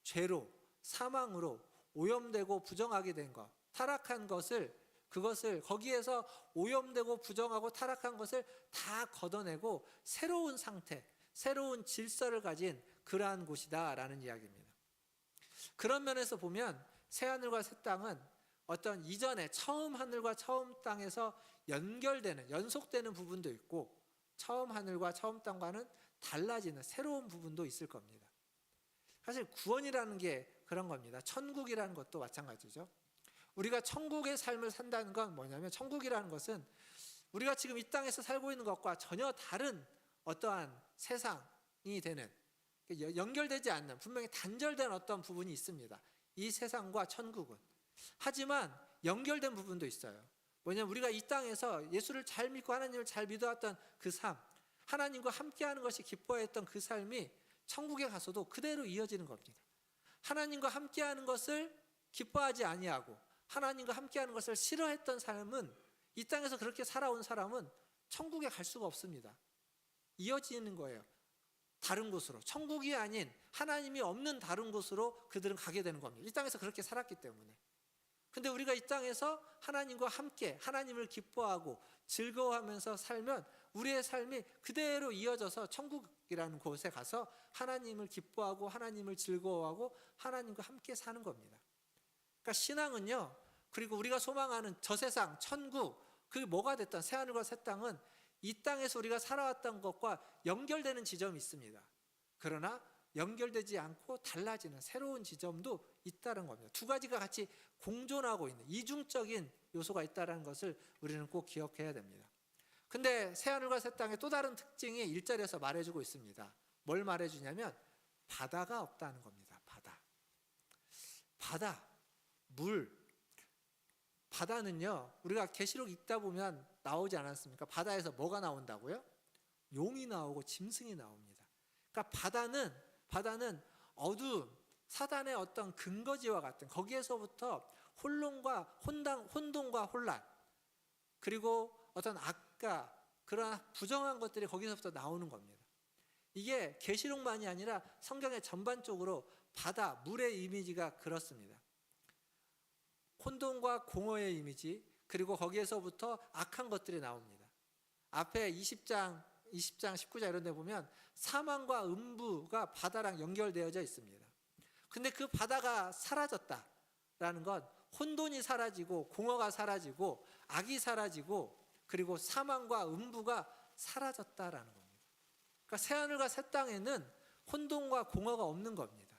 죄로, 사망으로 오염되고 부정하게 된 것, 타락한 것을 그것을 거기에서 오염되고 부정하고 타락한 것을 다 걷어내고 새로운 상태, 새로운 질서를 가진 그러한 곳이다라는 이야기입니다. 그런 면에서 보면 새하늘과 새 땅은 어떤 이전에 처음 하늘과 처음 땅에서 연결되는, 연속되는 부분도 있고 처음 하늘과 처음 땅과는 달라지는 새로운 부분도 있을 겁니다. 사실 구원이라는 게 그런 겁니다. 천국이라는 것도 마찬가지죠. 우리가 천국의 삶을 산다는 건 뭐냐면 천국이라는 것은 우리가 지금 이 땅에서 살고 있는 것과 전혀 다른 어떠한 세상이 되는, 연결되지 않는, 분명히 단절된 어떤 부분이 있습니다. 이 세상과 천국은. 하지만 연결된 부분도 있어요. 뭐냐면 우리가 이 땅에서 예수를 잘 믿고 하나님을 잘 믿어왔던 그 삶, 하나님과 함께하는 것이 기뻐했던 그 삶이 천국에 가서도 그대로 이어지는 겁니다. 하나님과 함께하는 것을 기뻐하지 아니하고 하나님과 함께하는 것을 싫어했던 삶은, 이 땅에서 그렇게 살아온 사람은 천국에 갈 수가 없습니다. 이어지는 거예요. 다른 곳으로, 천국이 아닌 하나님이 없는 다른 곳으로 그들은 가게 되는 겁니다. 이 땅에서 그렇게 살았기 때문에. 근데 우리가 이 땅에서 하나님과 함께 하나님을 기뻐하고 즐거워하면서 살면 우리의 삶이 그대로 이어져서 천국이라는 곳에 가서 하나님을 기뻐하고 하나님을 즐거워하고 하나님과 함께 사는 겁니다. 그러니까 신앙은요, 그리고 우리가 소망하는 저 세상, 천국, 그게 뭐가 됐든 새하늘과 새 땅은 이 땅에서 우리가 살아왔던 것과 연결되는 지점이 있습니다. 그러나 연결되지 않고 달라지는 새로운 지점도 있다는 겁니다. 두 가지가 같이 공존하고 있는 이중적인 요소가 있다는 것을 우리는 꼭 기억해야 됩니다. 근데 새하늘과 새 땅의 또 다른 특징이 1절에서 말해주고 있습니다. 뭘 말해주냐면 바다가 없다는 겁니다. 바다, 물. 바다는요, 우리가 계시록 읽다 보면 나오지 않았습니까? 바다에서 뭐가 나온다고요? 용이 나오고 짐승이 나옵니다. 그러니까 바다는 어두움, 사단의 어떤 근거지와 같은, 거기에서부터 혼돈과 혼란, 그리고 어떤 악과 그러한 부정한 것들이 거기서부터 나오는 겁니다. 이게 계시록만이 아니라 성경의 전반적으로 바다, 물의 이미지가 그렇습니다. 혼돈과 공허의 이미지, 그리고 거기에서부터 악한 것들이 나옵니다. 앞에 20장, 19장 이런 데 보면 사망과 음부가 바다랑 연결되어져 있습니다. 근데 그 바다가 사라졌다라는 건 혼돈이 사라지고 공허가 사라지고 악이 사라지고 그리고 사망과 음부가 사라졌다라는 겁니다. 그러니까 새하늘과 새 땅에는 혼돈과 공허가 없는 겁니다.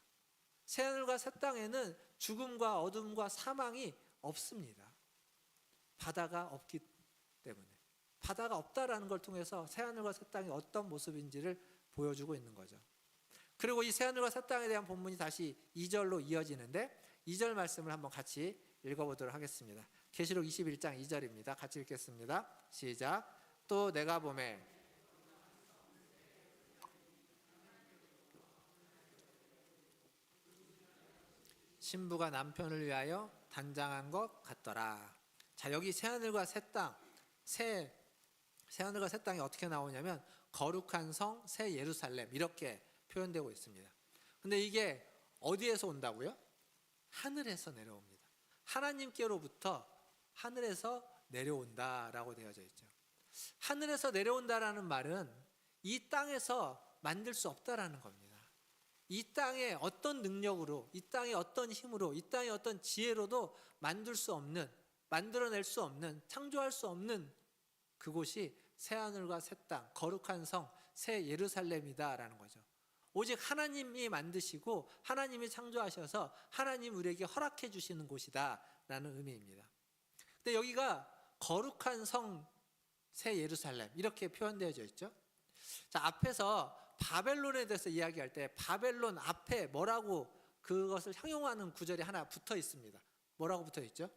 새하늘과 새 땅에는 죽음과 어둠과 사망이 없습니다. 바다가 없기 때문에. 바다가 없다라는 걸 통해서 새하늘과 새 땅이 어떤 모습인지를 보여주고 있는 거죠. 그리고 이 새하늘과 새 땅에 대한 본문이 다시 2절로 이어지는데 2절 말씀을 한번 같이 읽어보도록 하겠습니다. 계시록 21장 2절입니다. 같이 읽겠습니다. 시작. 또 내가 보매 신부가 남편을 위하여 단장한 것 같더라. 자, 여기 새하늘과 새 땅, 새하늘과 새 땅이 어떻게 나오냐면 거룩한 성, 새 예루살렘 이렇게 표현되고 있습니다. 근데 이게 어디에서 온다고요? 하늘에서 내려옵니다. 하나님께로부터 하늘에서 내려온다라고 되어져 있죠. 하늘에서 내려온다라는 말은 이 땅에서 만들 수 없다라는 겁니다. 이 땅의 어떤 능력으로, 이 땅의 어떤 힘으로, 이 땅의 어떤 지혜로도 만들어낼 수 없는, 창조할 수 없는 그곳이 새하늘과 새 땅, 거룩한 성, 새 예루살렘이다라는 거죠. 오직 하나님이 만드시고 하나님이 창조하셔서 하나님 우리에게 허락해 주시는 곳이다라는 의미입니다. 근데 여기가 거룩한 성, 새 예루살렘 이렇게 표현되어져 있죠. 자, 앞에서 바벨론에 대해서 이야기할 때 바벨론 앞에 뭐라고 그것을 형용하는 구절이 하나 붙어 있습니다. 뭐라고 붙어 있죠?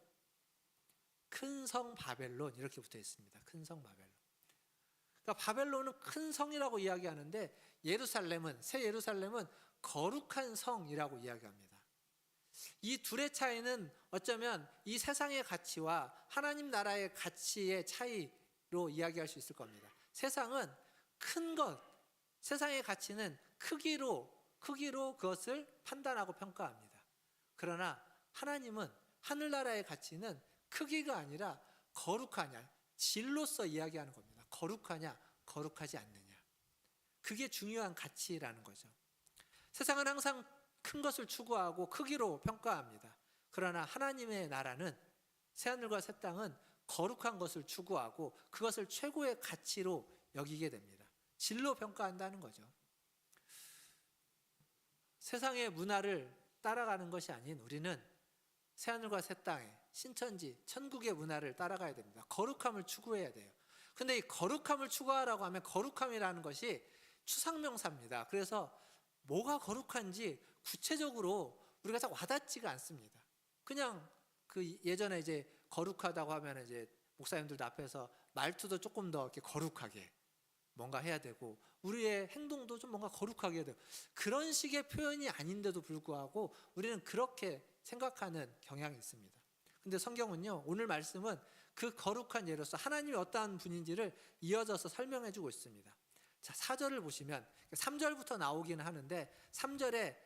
큰 성 바벨론 이렇게 붙어 있습니다. 큰 성 바벨론. 그러니까 바벨론은 큰 성이라고 이야기하는데 예루살렘은, 새 예루살렘은 거룩한 성이라고 이야기합니다. 이 둘의 차이는 어쩌면 이 세상의 가치와 하나님 나라의 가치의 차이로 이야기할 수 있을 겁니다. 세상은 큰 것, 세상의 가치는 크기로 그것을 판단하고 평가합니다. 그러나 하나님은 하늘나라의 가치는 크기가 아니라 거룩하냐, 질로서 이야기하는 겁니다. 거룩하냐, 거룩하지 않느냐. 그게 중요한 가치라는 거죠. 세상은 항상 큰 것을 추구하고 크기로 평가합니다. 그러나 하나님의 나라는 새하늘과 새 땅은 거룩한 것을 추구하고 그것을 최고의 가치로 여기게 됩니다. 질로 평가한다는 거죠. 세상의 문화를 따라가는 것이 아닌 우리는 새하늘과 새 땅의 신천지, 천국의 문화를 따라가야 됩니다. 거룩함을 추구해야 돼요. 근데 이 거룩함을 추구하라고 하면 거룩함이라는 것이 추상명사입니다. 그래서 뭐가 거룩한지 구체적으로 우리가 딱 와닿지가 않습니다. 그냥 그 예전에 이제 거룩하다고 하면 이제 목사님들도 앞에서 말투도 조금 더 이렇게 거룩하게 뭔가 해야 되고 우리의 행동도 좀 뭔가 거룩하게 해야 되고 그런 식의 표현이 아닌데도 불구하고 우리는 그렇게 생각하는 경향이 있습니다. 근데 성경은요, 오늘 말씀은 그 거룩한 예로서 하나님이 어떠한 분인지를 이어져서 설명해 주고 있습니다. 자, 4절을 보시면 3절부터 나오기는 하는데 3절에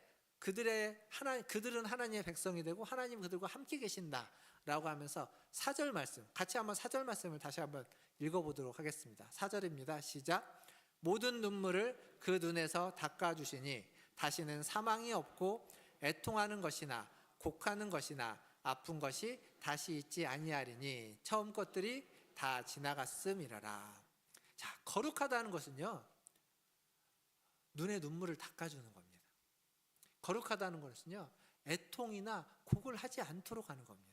그들은 하나님의 백성이 되고 하나님 그들과 함께 계신다라고 하면서 4절 말씀, 같이 한번 4절 말씀을 다시 한번 읽어보도록 하겠습니다. 4절입니다. 시작. 모든 눈물을 그 눈에서 닦아주시니 다시는 사망이 없고 애통하는 것이나 곡하는 것이나 아픈 것이 다시 있지 아니하리니 처음 것들이 다 지나갔음이라라. 자, 거룩하다는 것은요, 눈의 눈물을 닦아주는 겁니다. 거룩하다는 것은요, 애통이나 곡을 하지 않도록 하는 겁니다.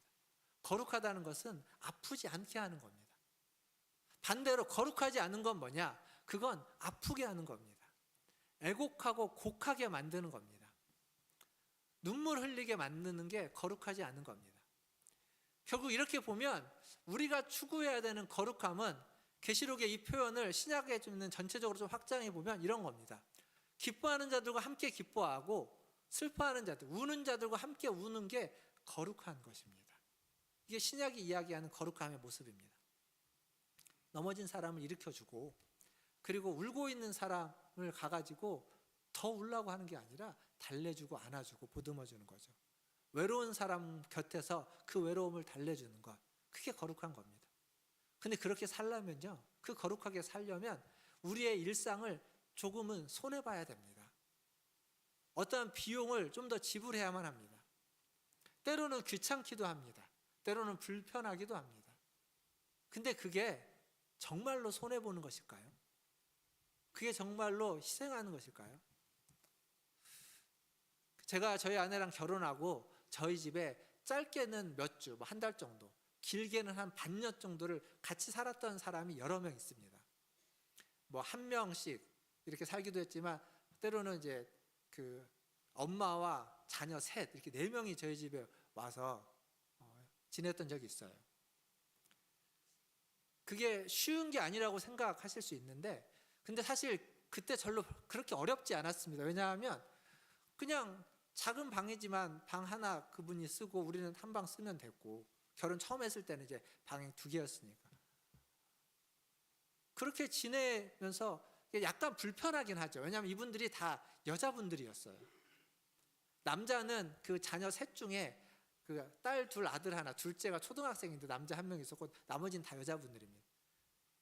거룩하다는 것은 아프지 않게 하는 겁니다. 반대로 거룩하지 않은 건 뭐냐? 그건 아프게 하는 겁니다. 애곡하고 곡하게 만드는 겁니다. 눈물 흘리게 만드는 게 거룩하지 않은 겁니다. 결국 이렇게 보면 우리가 추구해야 되는 거룩함은, 계시록의 이 표현을 신약에 있는 전체적으로 좀 확장해 보면 이런 겁니다. 기뻐하는 자들과 함께 기뻐하고 슬퍼하는 자들, 우는 자들과 함께 우는 게 거룩한 것입니다. 이게 신약이 이야기하는 거룩함의 모습입니다. 넘어진 사람을 일으켜주고, 그리고 울고 있는 사람을 가가지고 더 울라고 하는 게 아니라 달래주고 안아주고 보듬어주는 거죠. 외로운 사람 곁에서 그 외로움을 달래주는 것, 그게 거룩한 겁니다. 근데 그렇게 살려면요, 그 거룩하게 살려면 우리의 일상을 조금은 손해봐야 됩니다. 어떠한 비용을 좀 더 지불해야만 합니다. 때로는 귀찮기도 합니다. 때로는 불편하기도 합니다. 근데 그게 정말로 손해보는 것일까요? 그게 정말로 희생하는 것일까요? 제가 저희 아내랑 결혼하고 저희 집에 짧게는 몇 주, 한 달 정도, 길게는 한 반년 정도를 같이 살았던 사람이 여러 명 있습니다. 뭐 한 명씩 이렇게 살기도 했지만, 때로는 이제 그 엄마와 자녀 셋, 이렇게 4명이 저희 집에 와서 지냈던 적이 있어요. 그게 쉬운 게 아니라고 생각하실 수 있는데, 근데 사실 그때 별로 그렇게 어렵지 않았습니다. 왜냐하면 그냥 작은 방이지만 방 하나 그분이 쓰고 우리는 한 방 쓰면 됐고, 결혼 처음 했을 때는 이제 방이 2개였으니까 그렇게 지내면서 약간 불편하긴 하죠. 왜냐하면 이분들이 다 여자분들이었어요. 남자는 그 자녀 셋 중에 그 딸 2, 아들 1, 둘째가 초등학생인데 남자 1명 있었고 나머지는 다 여자분들입니다.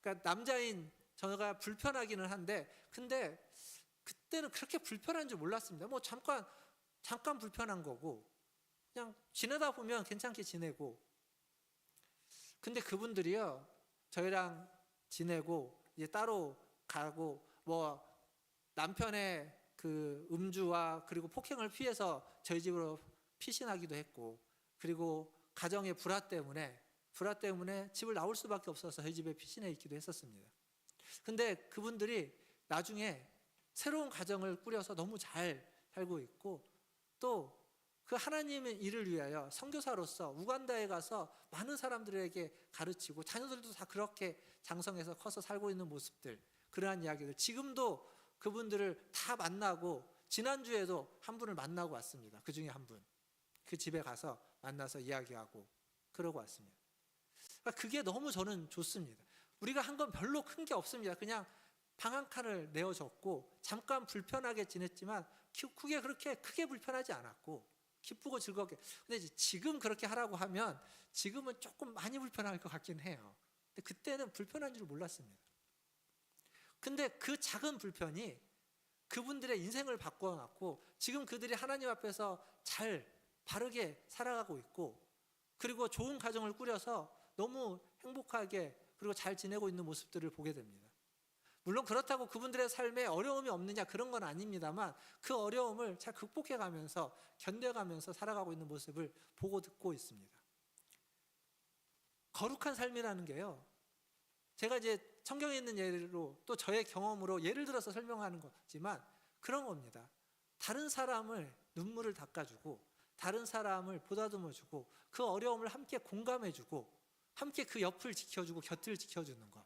그러니까 남자인 저가 불편하기는 한데, 근데 그때는 그렇게 불편한 줄 몰랐습니다. 뭐 잠깐 불편한 거고, 그냥 지내다 보면 괜찮게 지내고. 근데 그분들이요, 저희랑 지내고 이제 따로 가고, 뭐 남편의 그 음주와 그리고 폭행을 피해서 저희 집으로 피신하기도 했고, 그리고 가정의 불화 때문에 집을 나올 수밖에 없어서 저희 집에 피신해 있기도 했었습니다. 근데 그분들이 나중에 새로운 가정을 꾸려서 너무 잘 살고 있고, 또 그 하나님의 일을 위하여 선교사로서 우간다에 가서 많은 사람들에게 가르치고, 자녀들도 다 그렇게 장성해서 커서 살고 있는 모습들, 그러한 이야기들, 지금도 그분들을 다 만나고, 지난주에도 한 분을 만나고 왔습니다. 그 중에 한 분, 그 집에 가서 만나서 이야기하고 그러고 왔습니다. 그러니까 그게 너무 저는 좋습니다. 우리가 한 건 별로 큰 게 없습니다. 그냥 방 한 칸을 내어줬고 잠깐 불편하게 지냈지만 그게 그렇게 크게 불편하지 않았고 기쁘고 즐겁게. 근데 이제 지금 그렇게 하라고 하면 지금은 조금 많이 불편할 것 같긴 해요. 근데 그때는 불편한 줄 몰랐습니다. 근데 그 작은 불편이 그분들의 인생을 바꿔놨고, 지금 그들이 하나님 앞에서 잘 바르게 살아가고 있고, 그리고 좋은 가정을 꾸려서 너무 행복하게 그리고 잘 지내고 있는 모습들을 보게 됩니다. 물론 그렇다고 그분들의 삶에 어려움이 없느냐, 그런 건 아닙니다만, 그 어려움을 잘 극복해가면서 견뎌가면서 살아가고 있는 모습을 보고 듣고 있습니다. 거룩한 삶이라는 게요, 제가 이제 성경에 있는 예로 또 저의 경험으로 예를 들어서 설명하는 거지만 그런 겁니다. 다른 사람을 눈물을 닦아주고, 다른 사람을 보다듬어주고, 그 어려움을 함께 공감해주고, 함께 그 옆을 지켜주고 곁을 지켜주는 것.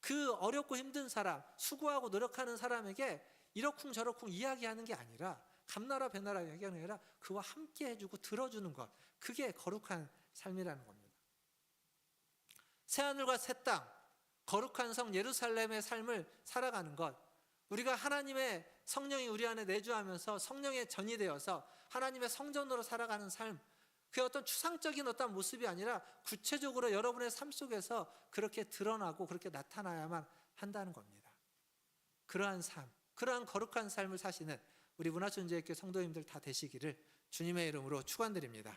그 어렵고 힘든 사람, 수고하고 노력하는 사람에게 이러쿵저러쿵 이야기하는 게 아니라, 감나라 배나라 이야기하는 게 아니라 그와 함께 해주고 들어주는 것, 그게 거룩한 삶이라는 겁니다. 새하늘과 새 땅, 거룩한 성 예루살렘의 삶을 살아가는 것, 우리가 하나님의 성령이 우리 안에 내주하면서 성령의 전이 되어서 하나님의 성전으로 살아가는 삶, 그 어떤 추상적인 어떤 모습이 아니라 구체적으로 여러분의 삶 속에서 그렇게 드러나고 그렇게 나타나야만 한다는 겁니다. 그러한 삶, 그러한 거룩한 삶을 사시는 우리 문화촌재학교 성도님들 다 되시기를 주님의 이름으로 축원드립니다.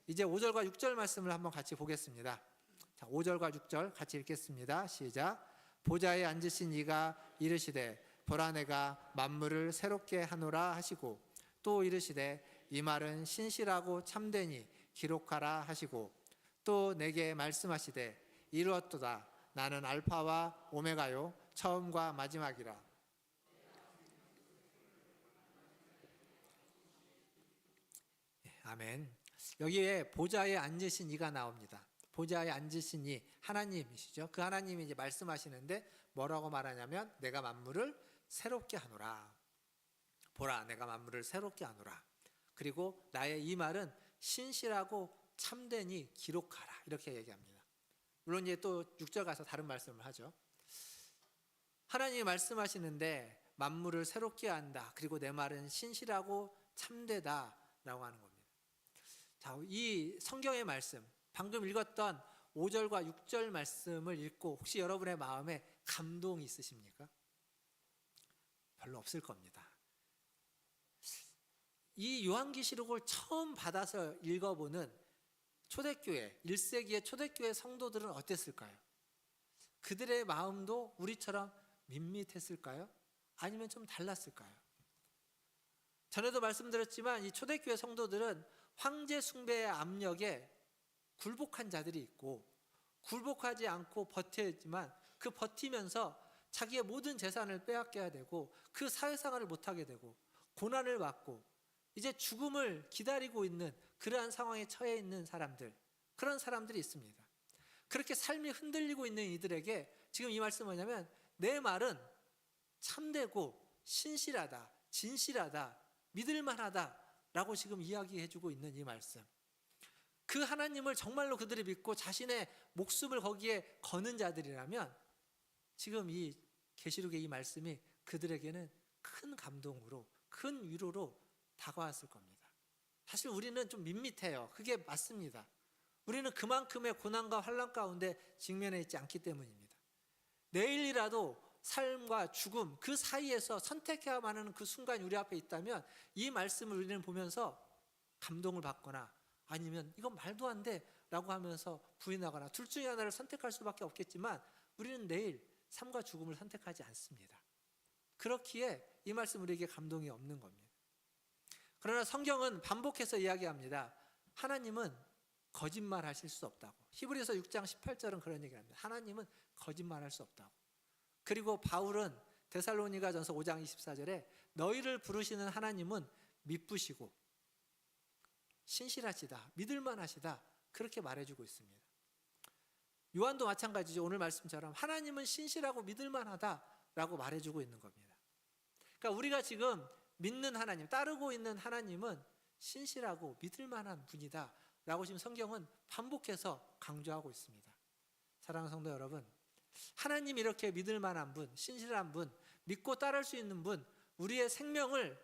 이제 5절과 6절 말씀을 한번 같이 보겠습니다. 자, 5절과 6절 같이 읽겠습니다. 시작. 보좌에 앉으신 이가 이르시되 보라 내가 만물을 새롭게 하노라 하시고 또 이르시되 이 말은 신실하고 참되니 기록하라 하시고 또 내게 말씀하시되 이루었도다 나는 알파와 오메가요 처음과 마지막이라. 아멘. 여기에 보좌에 앉으신 이가 나옵니다. 보좌에 앉으신 이 하나님이시죠. 그 하나님이 이제 말씀하시는데 뭐라고 말하냐면 내가 만물을 새롭게 하노라. 보라 내가 만물을 새롭게 하노라. 그리고 나의 이 말은 신실하고 참되니 기록하라. 이렇게 얘기합니다. 물론 이제 또 6절 가서 다른 말씀을 하죠. 하나님이 말씀하시는데 만물을 새롭게 한다. 그리고 내 말은 신실하고 참되다라고 하는 겁니다. 자, 이 성경의 말씀, 방금 읽었던 5절과 6절 말씀을 읽고 혹시 여러분의 마음에 감동이 있으십니까? 별로 없을 겁니다. 이 요한계시록을 처음 받아서 읽어보는 초대교회, 1세기의 초대교회 성도들은 어땠을까요? 그들의 마음도 우리처럼 밋밋했을까요? 아니면 좀 달랐을까요? 전에도 말씀드렸지만 이 초대교회 성도들은 황제 숭배의 압력에 굴복한 자들이 있고 굴복하지 않고 버텼지만 그 버티면서 자기의 모든 재산을 빼앗겨야 되고 그 사회생활을 못하게 되고 고난을 받고 이제 죽음을 기다리고 있는 그러한 상황에 처해 있는 사람들, 그런 사람들이 있습니다. 그렇게 삶이 흔들리고 있는 이들에게 지금 이 말씀은 뭐냐면 내 말은 참되고 신실하다, 진실하다, 믿을만하다라고 지금 이야기해주고 있는 이 말씀. 그 하나님을 정말로 그들이 믿고 자신의 목숨을 거기에 거는 자들이라면 지금 이 계시록의 이 말씀이 그들에게는 큰 감동으로, 큰 위로로 다가왔을 겁니다. 사실 우리는 좀 밋밋해요. 그게 맞습니다. 우리는 그만큼의 고난과 환난 가운데 직면해 있지 않기 때문입니다. 내일이라도 삶과 죽음 그 사이에서 선택해야만 하는 그 순간이 우리 앞에 있다면 이 말씀을 우리는 보면서 감동을 받거나 아니면 이건 말도 안 돼 라고 하면서 부인하거나 둘 중에 하나를 선택할 수밖에 없겠지만 우리는 내일 삶과 죽음을 선택하지 않습니다. 그렇기에 이 말씀 우리에게 감동이 없는 겁니다. 그러나 성경은 반복해서 이야기합니다. 하나님은 거짓말하실 수 없다고. 히브리서 6장 18절은 그런 얘기를 합니다. 하나님은 거짓말할 수 없다고. 그리고 바울은 데살로니가전서 5장 24절에 너희를 부르시는 하나님은 미쁘시고 신실하시다, 믿을만하시다 그렇게 말해주고 있습니다. 요한도 마찬가지죠. 오늘 말씀처럼 하나님은 신실하고 믿을만하다라고 말해주고 있는 겁니다. 그러니까 우리가 지금 믿는 하나님, 따르고 있는 하나님은 신실하고 믿을만한 분이다 라고 지금 성경은 반복해서 강조하고 있습니다. 사랑하는 성도 여러분, 하나님이 이렇게 믿을만한 분, 신실한 분, 믿고 따를 수 있는 분, 우리의 생명을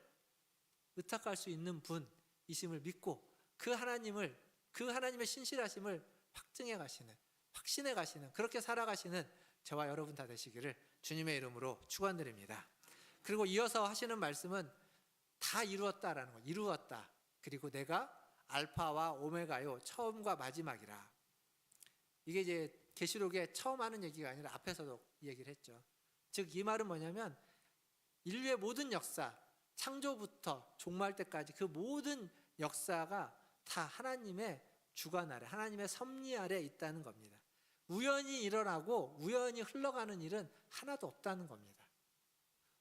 의탁할 수 있는 분이심을 믿고 그 하나님을, 그 하나님의 신실하심을 확증해 가시는, 확신해 가시는, 그렇게 살아가시는 저와 여러분 다 되시기를 주님의 이름으로 축원드립니다. 그리고 이어서 하시는 말씀은 다 이루었다라는 거, 이루었다. 그리고 내가 알파와 오메가요, 처음과 마지막이라. 이게 이제 계시록에 처음 하는 얘기가 아니라 앞에서도 얘기를 했죠. 즉 이 말은 뭐냐면 인류의 모든 역사, 창조부터 종말 때까지 그 모든 역사가 다 하나님의 주관 아래, 하나님의 섭리 아래 있다는 겁니다. 우연히 일어나고 우연히 흘러가는 일은 하나도 없다는 겁니다.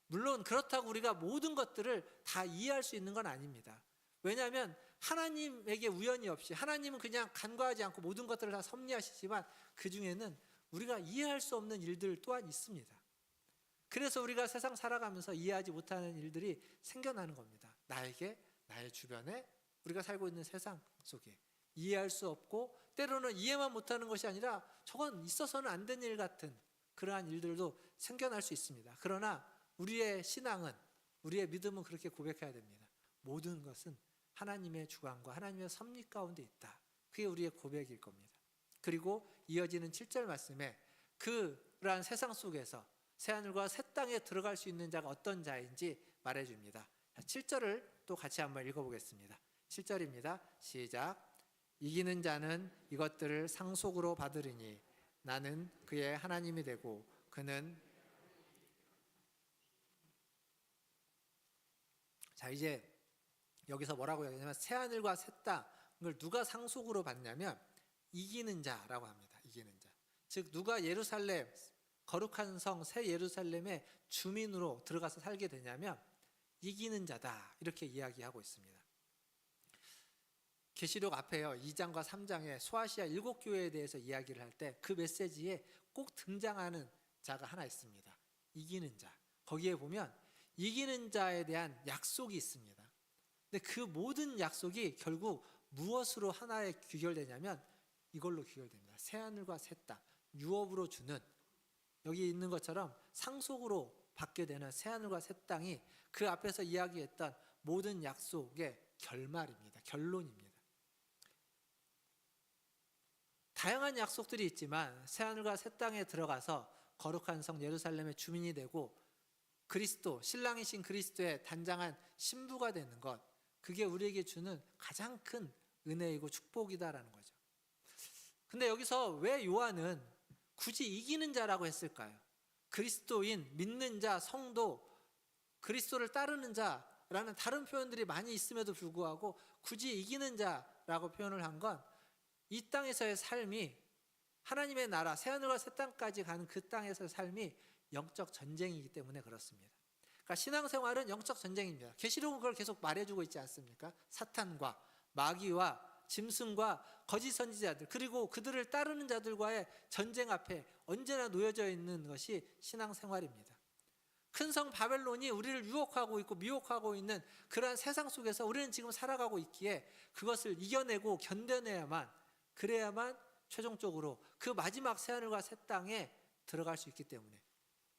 물론 그렇다고 우리가 모든 것들을 다 이해할 수 있는 건 아닙니다. 왜냐하면 하나님에게 우연이 없이 하나님은 그냥 간과하지 않고 모든 것들을 다 섭리하시지만 그 중에는 우리가 이해할 수 없는 일들 또한 있습니다. 그래서 우리가 세상 살아가면서 이해하지 못하는 일들이 생겨나는 겁니다. 나에게, 나의 주변에, 우리가 살고 있는 세상 속에 이해할 수 없고 때로는 이해만 못하는 것이 아니라 저건 있어서는 안 되는 일 같은 그러한 일들도 생겨날 수 있습니다. 그러나 우리의 신앙은 우리의 믿음은 그렇게 고백해야 됩니다. 모든 것은 하나님의 주관과 하나님의 섭리 가운데 있다. 그게 우리의 고백일 겁니다. 그리고 이어지는 7절 말씀에 그러한 세상 속에서 새하늘과 새 땅에 들어갈 수 있는 자가 어떤 자인지 말해줍니다. 7절을 또 같이 한번 읽어보겠습니다. 7절입니다. 시작. 이기는 자는 이것들을 상속으로 받으리니 나는 그의 하나님이 되고 그는 자 이제 여기서 뭐라고 얘기하냐면 새하늘과 새 땅을 누가 상속으로 받냐면 이기는 자라고 합니다. 이기는 자. 즉 누가 예루살렘 거룩한 성 새 예루살렘의 주민으로 들어가서 살게 되냐면 이기는 자다 이렇게 이야기하고 있습니다. 계시록 앞에요 2장과 3장에 소아시아 7교회에 대해서 이야기를 할 때 그 메시지에 꼭 등장하는 자가 하나 있습니다. 이기는 자. 거기에 보면 이기는 자에 대한 약속이 있습니다. 근데 그 모든 약속이 결국 무엇으로 하나에 귀결되냐면 이걸로 귀결됩니다. 새하늘과 새 땅, 유업으로 주는 여기 있는 것처럼 상속으로 받게 되는 새하늘과 새 땅이 그 앞에서 이야기했던 모든 약속의 결말입니다. 결론입니다. 다양한 약속들이 있지만 새하늘과 새 땅에 들어가서 거룩한 성 예루살렘의 주민이 되고 그리스도, 신랑이신 그리스도의 단장한 신부가 되는 것, 그게 우리에게 주는 가장 큰 은혜이고 축복이다라는 거죠. 근데 여기서 왜 요한은 굳이 이기는 자라고 했을까요? 그리스도인, 믿는 자, 성도, 그리스도를 따르는 자라는 다른 표현들이 많이 있음에도 불구하고 굳이 이기는 자라고 표현을 한 건 이 땅에서의 삶이 하나님의 나라, 새하늘과 새 땅까지 가는 그 땅에서의 삶이 영적 전쟁이기 때문에 그렇습니다. 그러니까 신앙생활은 영적 전쟁입니다. 계시록은 그걸 계속 말해주고 있지 않습니까? 사탄과 마귀와 짐승과 거짓 선지자들 그리고 그들을 따르는 자들과의 전쟁 앞에 언제나 놓여져 있는 것이 신앙생활입니다. 큰 성 바벨론이 우리를 유혹하고 있고 미혹하고 있는 그러한 세상 속에서 우리는 지금 살아가고 있기에 그것을 이겨내고 견뎌내야만 그래야만 최종적으로 그 마지막 새하늘과 새 땅에 들어갈 수 있기 때문에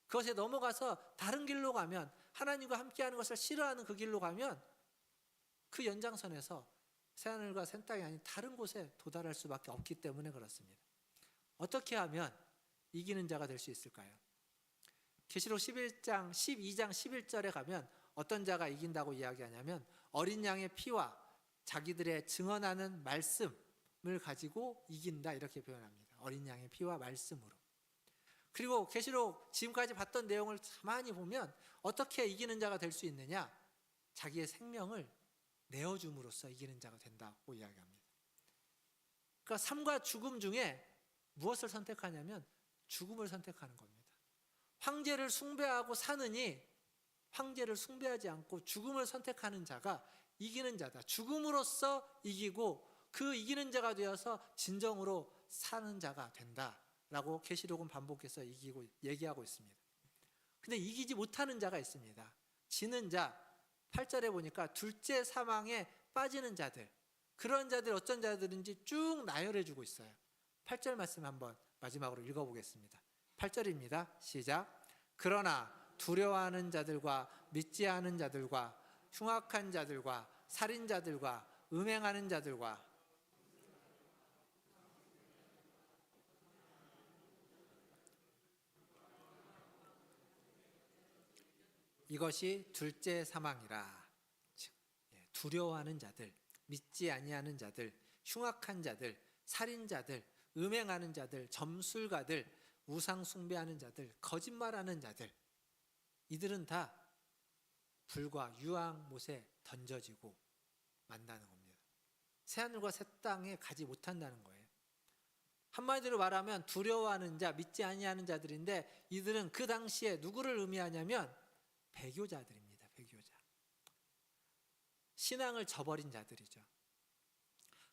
그것에 넘어가서 다른 길로 가면 하나님과 함께하는 것을 싫어하는 그 길로 가면 그 연장선에서 새하늘과 새 땅이 아닌 다른 곳에 도달할 수밖에 없기 때문에 그렇습니다. 어떻게 하면 이기는 자가 될 수 있을까요? 계시록 12장 11절에 가면 어떤 자가 이긴다고 이야기하냐면 어린 양의 피와 자기들의 증언하는 말씀을 가지고 이긴다 이렇게 표현합니다. 어린 양의 피와 말씀으로. 그리고 계시록 지금까지 봤던 내용을 가만히 보면 어떻게 이기는 자가 될 수 있느냐? 자기의 생명을 내어줌으로써 이기는 자가 된다고 이야기합니다. 그러니까 삶과 죽음 중에 무엇을 선택하냐면 죽음을 선택하는 겁니다. 황제를 숭배하고 사느니 황제를 숭배하지 않고 죽음을 선택하는 자가 이기는 자다. 죽음으로써 이기고 그 이기는 자가 되어서 진정으로 사는 자가 된다라고 계시록은 반복해서 얘기하고 있습니다. 근데 이기지 못하는 자가 있습니다. 지는 자, 8절에 보니까 둘째 사망에 빠지는 자들, 그런 자들 어떤 자들인지 쭉 나열해 주고 있어요. 8절 말씀 한번 마지막으로 읽어보겠습니다. 8절입니다. 시작. 그러나 두려워하는 자들과 믿지 않은 자들과 흉악한 자들과 살인자들과 음행하는 자들과 이것이 둘째 사망이라. 두려워하는 자들, 믿지 아니하는 자들, 흉악한 자들, 살인자들, 음행하는 자들, 점술가들, 우상 숭배하는 자들, 거짓말하는 자들, 이들은 다 불과 유황못에 던져지고 만나는 겁니다. 새하늘과 새 땅에 가지 못한다는 거예요. 한마디로 말하면 두려워하는 자, 믿지 아니하는 자들인데 이들은 그 당시에 누구를 의미하냐면 배교자들입니다. 배교자. 신앙을 저버린 자들이죠.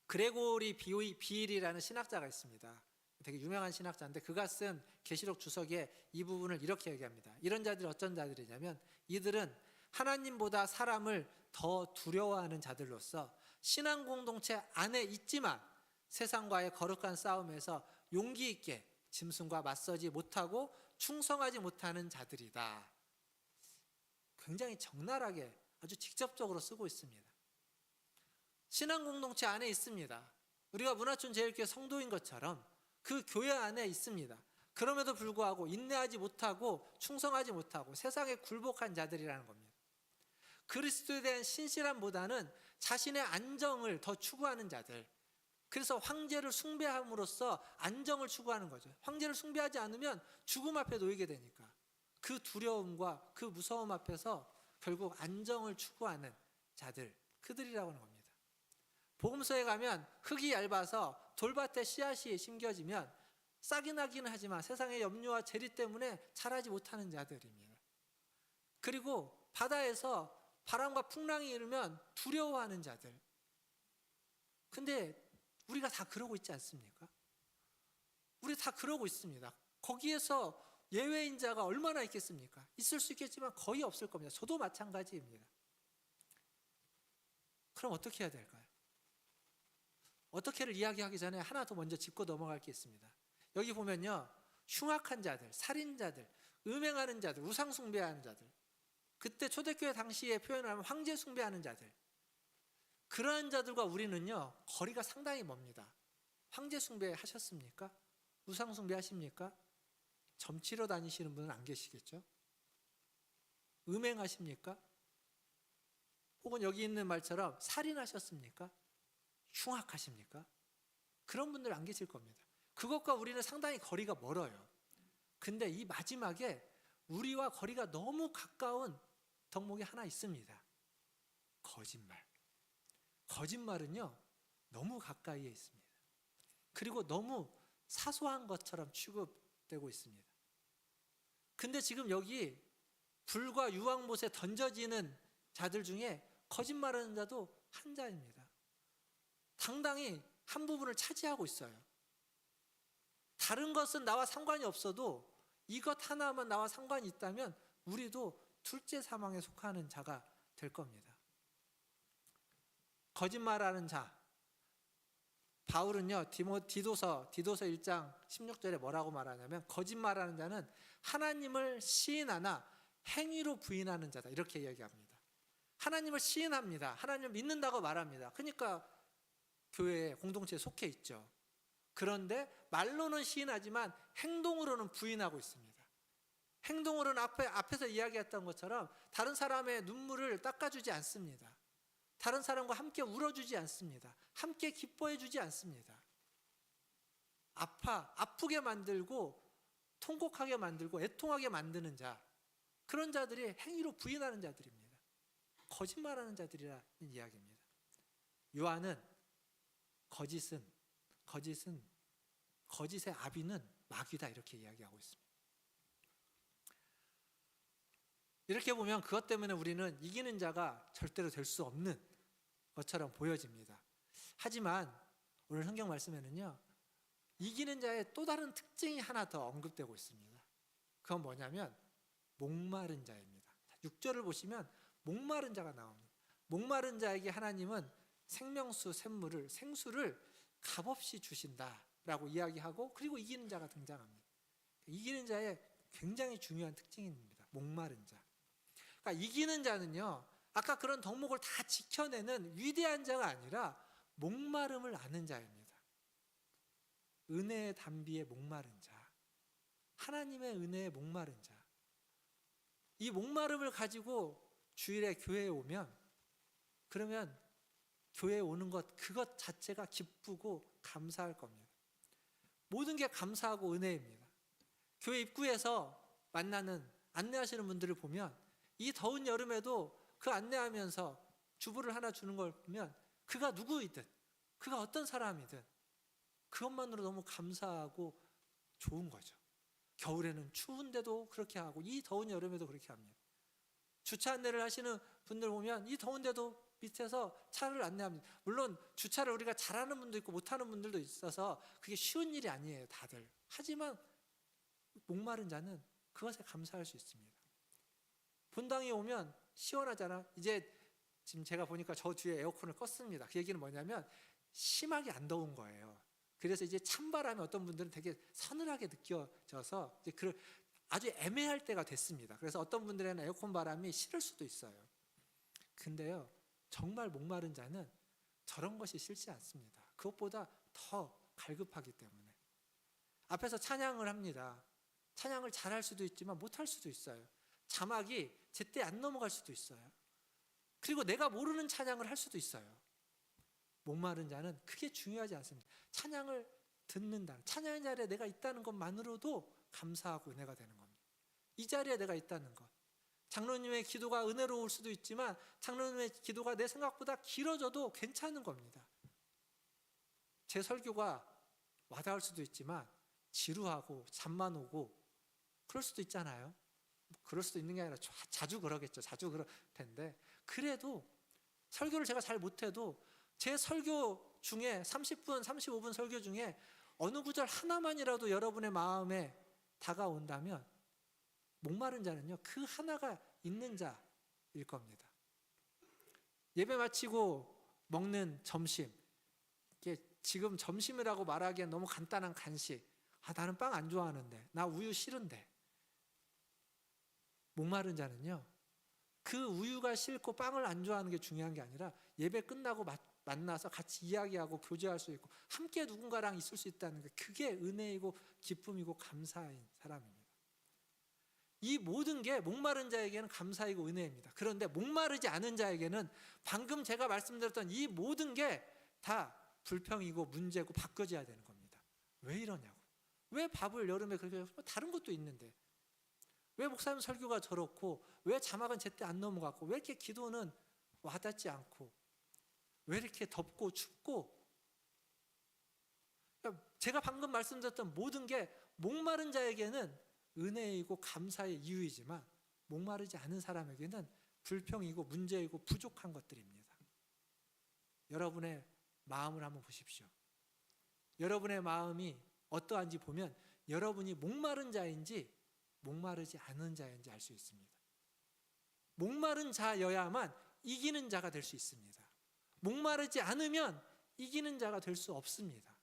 그레고리 비일이라는 신학자가 있습니다. 되게 유명한 신학자인데 그가 쓴 계시록 주석에 이 부분을 이렇게 얘기합니다. 이런 자들이 어떤 자들이냐면 이들은 하나님보다 사람을 더 두려워하는 자들로서 신앙 공동체 안에 있지만 세상과의 거룩한 싸움에서 용기 있게 짐승과 맞서지 못하고 충성하지 못하는 자들이다. 굉장히 적나라하게 아주 직접적으로 쓰고 있습니다. 신앙 공동체 안에 있습니다. 우리가 문화촌 제일교회 성도인 것처럼 그 교회 안에 있습니다. 그럼에도 불구하고 인내하지 못하고 충성하지 못하고 세상에 굴복한 자들이라는 겁니다. 그리스도에 대한 신실함보다는 자신의 안정을 더 추구하는 자들. 그래서 황제를 숭배함으로써 안정을 추구하는 거죠. 황제를 숭배하지 않으면 죽음 앞에 놓이게 되니까 그 두려움과 그 무서움 앞에서 결국 안정을 추구하는 자들, 그들이라고 하는 겁니다. 복음서에 가면 흙이 얇아서 돌밭에 씨앗이 심겨지면 싹이 나기는 하지만 세상의 염려와 재리 때문에 자라지 못하는 자들입니다. 그리고 바다에서 바람과 풍랑이 일으면 두려워하는 자들. 근데 우리가 다 그러고 있지 않습니까? 우리 다 그러고 있습니다. 거기에서 예외인 자가 얼마나 있겠습니까? 있을 수 있겠지만 거의 없을 겁니다. 저도 마찬가지입니다. 그럼 어떻게 해야 될까요? 어떻게를 이야기하기 전에 하나 더 먼저 짚고 넘어갈 게 있습니다. 여기 보면요, 흉악한 자들, 살인자들, 음행하는 자들, 우상 숭배하는 자들, 그때 초대교회 당시에 표현을 하면 황제 숭배하는 자들, 그러한 자들과 우리는요 거리가 상당히 멉니다. 황제 숭배 하셨습니까? 우상 숭배 하십니까? 점치러 다니시는 분은 안 계시겠죠? 음행하십니까? 혹은 여기 있는 말처럼 살인하셨습니까? 흉악하십니까? 그런 분들 안 계실 겁니다. 그것과 우리는 상당히 거리가 멀어요. 근데 이 마지막에 우리와 거리가 너무 가까운 덕목이 하나 있습니다. 거짓말. 거짓말은요 너무 가까이에 있습니다. 그리고 너무 사소한 것처럼 취급되고 있습니다. 근데 지금 여기 불과 유황못에 던져지는 자들 중에 거짓말하는 자도 한 자입니다. 당당히 한 부분을 차지하고 있어요. 다른 것은 나와 상관이 없어도 이것 하나만 나와 상관이 있다면 우리도 둘째 사망에 속하는 자가 될 겁니다. 거짓말하는 자. 바울은요 디도서 1장 16절에 뭐라고 말하냐면 거짓말하는 자는 하나님을 시인하나 행위로 부인하는 자다, 이렇게 이야기합니다. 하나님을 시인합니다. 하나님을 믿는다고 말합니다. 그러니까 교회에 공동체에 속해 있죠. 그런데 말로는 시인하지만 행동으로는 부인하고 있습니다. 행동으로는 앞에서 이야기했던 것처럼 다른 사람의 눈물을 닦아주지 않습니다. 다른 사람과 함께 울어주지 않습니다. 함께 기뻐해주지 않습니다. 아프게 만들고 통곡하게 만들고 애통하게 만드는 자, 그런 자들이 행위로 부인하는 자들입니다. 거짓말하는 자들이라는 이야기입니다. 요한은 거짓의 아비는 마귀다, 이렇게 이야기하고 있습니다. 이렇게 보면 그것 때문에 우리는 이기는 자가 절대로 될 수 없는 것처럼 보여집니다. 하지만 오늘 성경 말씀에는요 이기는 자의 또 다른 특징이 하나 더 언급되고 있습니다. 그건 뭐냐면 목마른 자입니다. 6절을 보시면 목마른 자가 나옵니다. 목마른 자에게 하나님은 생명수 생수를 값없이 주신다라고 이야기하고, 그리고 이기는 자가 등장합니다. 이기는 자의 굉장히 중요한 특징입니다. 목마른 자. 그러니까 이기는 자는요 아까 그런 덕목을 다 지켜내는 위대한 자가 아니라 목마름을 아는 자입니다. 은혜의 담비에 목마른 자, 하나님의 은혜에 목마른 자. 이 목마름을 가지고 주일에 교회에 오면, 그러면 교회에 오는 그것 자체가 기쁘고 감사할 겁니다. 모든 게 감사하고 은혜입니다. 교회 입구에서 만나는 안내하시는 분들을 보면 이 더운 여름에도 그 안내하면서 주부를 하나 주는 걸 보면 그가 누구이든 그가 어떤 사람이든 그것만으로 너무 감사하고 좋은 거죠. 겨울에는 추운데도 그렇게 하고 이 더운 여름에도 그렇게 합니다. 주차 안내를 하시는 분들 보면 이 더운데도 밑에서 차를 안내합니다. 물론 주차를 우리가 잘하는 분도 있고 못하는 분들도 있어서 그게 쉬운 일이 아니에요, 다들. 하지만 목마른 자는 그것에 감사할 수 있습니다. 본당에 오면 시원하잖아. 이제 지금 제가 보니까 저 뒤에 에어컨을 껐습니다. 그 얘기는 뭐냐면 심하게 안 더운 거예요. 그래서 이제 찬바람이 어떤 분들은 되게 서늘하게 느껴져서 이제 아주 애매할 때가 됐습니다. 그래서 어떤 분들에는 에어컨 바람이 싫을 수도 있어요. 근데요, 정말 목마른 자는 저런 것이 싫지 않습니다. 그것보다 더 갈급하기 때문에. 앞에서 찬양을 합니다. 찬양을 잘할 수도 있지만 못할 수도 있어요. 자막이 제때 안 넘어갈 수도 있어요. 그리고 내가 모르는 찬양을 할 수도 있어요. 목마른 자는 그게 중요하지 않습니다. 찬양을 듣는다, 찬양의 자리에 내가 있다는 것만으로도 감사하고 은혜가 되는 겁니다. 이 자리에 내가 있다는 것. 장로님의 기도가 은혜로울 수도 있지만 장로님의 기도가 내 생각보다 길어져도 괜찮은 겁니다. 제 설교가 와닿을 수도 있지만 지루하고 잠만 오고 그럴 수도 있잖아요. 그럴 수도 있는 게 아니라 자주 그러겠죠. 자주 그럴 텐데, 그래도 설교를 제가 잘 못해도 제 설교 중에 30분, 35분 설교 중에 어느 구절 하나만이라도 여러분의 마음에 다가온다면 목마른 자는요, 그 하나가 있는 자일 겁니다. 예배 마치고 먹는 점심, 이게 지금 점심이라고 말하기엔 너무 간단한 간식. 나는 빵 안 좋아하는데, 나 우유 싫은데. 목마른 자는요, 그 우유가 싫고 빵을 안 좋아하는 게 중요한 게 아니라 예배 끝나고 만나서 같이 이야기하고 교제할 수 있고 함께 누군가랑 있을 수 있다는 게, 그게 은혜이고 기쁨이고 감사인 사람입니다. 이 모든 게 목마른 자에게는 감사이고 은혜입니다. 그런데 목마르지 않은 자에게는 방금 제가 말씀드렸던 이 모든 게 다 불평이고 문제고 바꿔져야 되는 겁니다. 왜 이러냐고. 왜 밥을 여름에 그렇게 해서 다른 것도 있는데, 왜 목사님 설교가 저렇고, 왜 자막은 제때 안 넘어갔고, 왜 이렇게 기도는 와닿지 않고, 왜 이렇게 덥고 춥고. 그러니까 제가 방금 말씀드렸던 모든 게 목마른 자에게는 은혜이고 감사의 이유이지만 목마르지 않은 사람에게는 불평이고 문제이고 부족한 것들입니다. 여러분의 마음을 한번 보십시오. 여러분의 마음이 어떠한지 보면 여러분이 목마른 자인지 목마르지 않은 자인지 알 수 있습니다. 목마른 자여야만 이기는 자가 될 수 있습니다. 목마르지 않으면 이기는 자가 될 수 없습니다.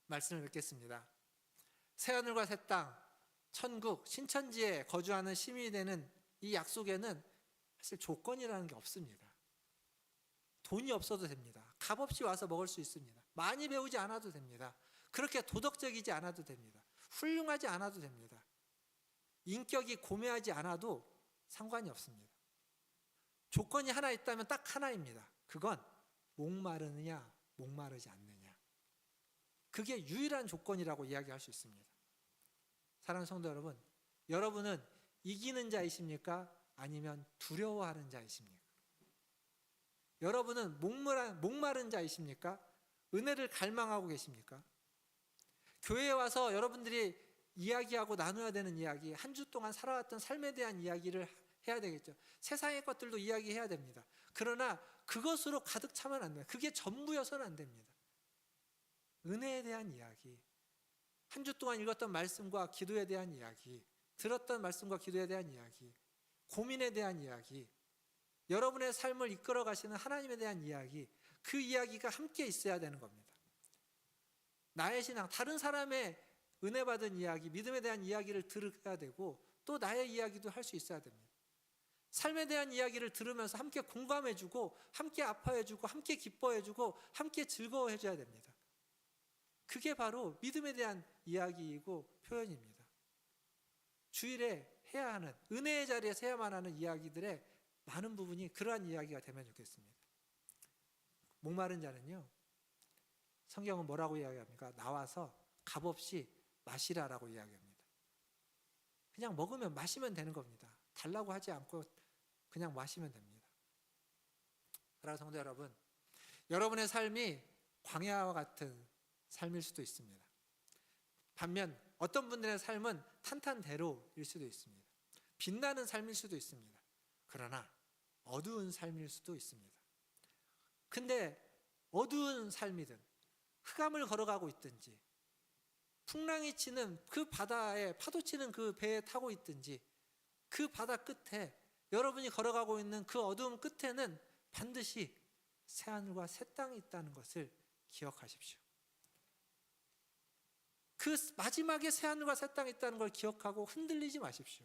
말씀을 읽겠습니다. 새하늘과 새 땅, 천국, 신천지에 거주하는 시민이 되는 이 약속에는 사실 조건이라는 게 없습니다. 돈이 없어도 됩니다. 값없이 와서 먹을 수 있습니다. 많이 배우지 않아도 됩니다. 그렇게 도덕적이지 않아도 됩니다. 훌륭하지 않아도 됩니다. 인격이 고매하지 않아도 상관이 없습니다. 조건이 하나 있다면 딱 하나입니다. 그건 목마르느냐 목마르지 않느냐. 그게 유일한 조건이라고 이야기할 수 있습니다. 사랑하는 성도 여러분, 여러분은 이기는 자이십니까? 아니면 두려워하는 자이십니까? 여러분은 목마른 자이십니까? 은혜를 갈망하고 계십니까? 교회에 와서 여러분들이 이야기하고 나눠야 되는 이야기, 한 주 동안 살아왔던 삶에 대한 이야기를 해야 되겠죠. 세상의 것들도 이야기해야 됩니다. 그러나 그것으로 가득 차면 안 돼요. 그게 전부여서는 안 됩니다. 은혜에 대한 이야기, 한 주 동안 읽었던 말씀과 기도에 대한 이야기, 들었던 말씀과 기도에 대한 이야기, 고민에 대한 이야기, 여러분의 삶을 이끌어 가시는 하나님에 대한 이야기, 그 이야기가 함께 있어야 되는 겁니다. 나의 신앙, 다른 사람의 은혜 받은 이야기, 믿음에 대한 이야기를 들어야 되고 또 나의 이야기도 할 수 있어야 됩니다. 삶에 대한 이야기를 들으면서 함께 공감해주고 함께 아파해주고 함께 기뻐해주고 함께 즐거워해줘야 됩니다. 그게 바로 믿음에 대한 이야기이고 표현입니다. 주일에 해야 하는, 은혜의 자리에서 해야만 하는 이야기들의 많은 부분이 그러한 이야기가 되면 좋겠습니다. 목마른 자는요, 성경은 뭐라고 이야기합니까? 나와서 값없이 마시라라고 이야기합니다. 그냥 먹으면 마시면 되는 겁니다. 달라고 하지 않고 그냥 마시면 됩니다. 사랑하는 성도 여러분, 여러분의 삶이 광야와 같은 삶일 수도 있습니다. 반면 어떤 분들의 삶은 탄탄대로일 수도 있습니다. 빛나는 삶일 수도 있습니다. 그러나 어두운 삶일 수도 있습니다. 근데 어두운 삶이든 흑암을 걸어가고 있든지 풍랑이 치는 그 바다에 파도 치는 그 배에 타고 있든지 그 바다 끝에 여러분이 걸어가고 있는 그 어두움 끝에는 반드시 새하늘과 새 땅이 있다는 것을 기억하십시오. 그 마지막에 새하늘과 새 땅이 있다는 걸 기억하고 흔들리지 마십시오.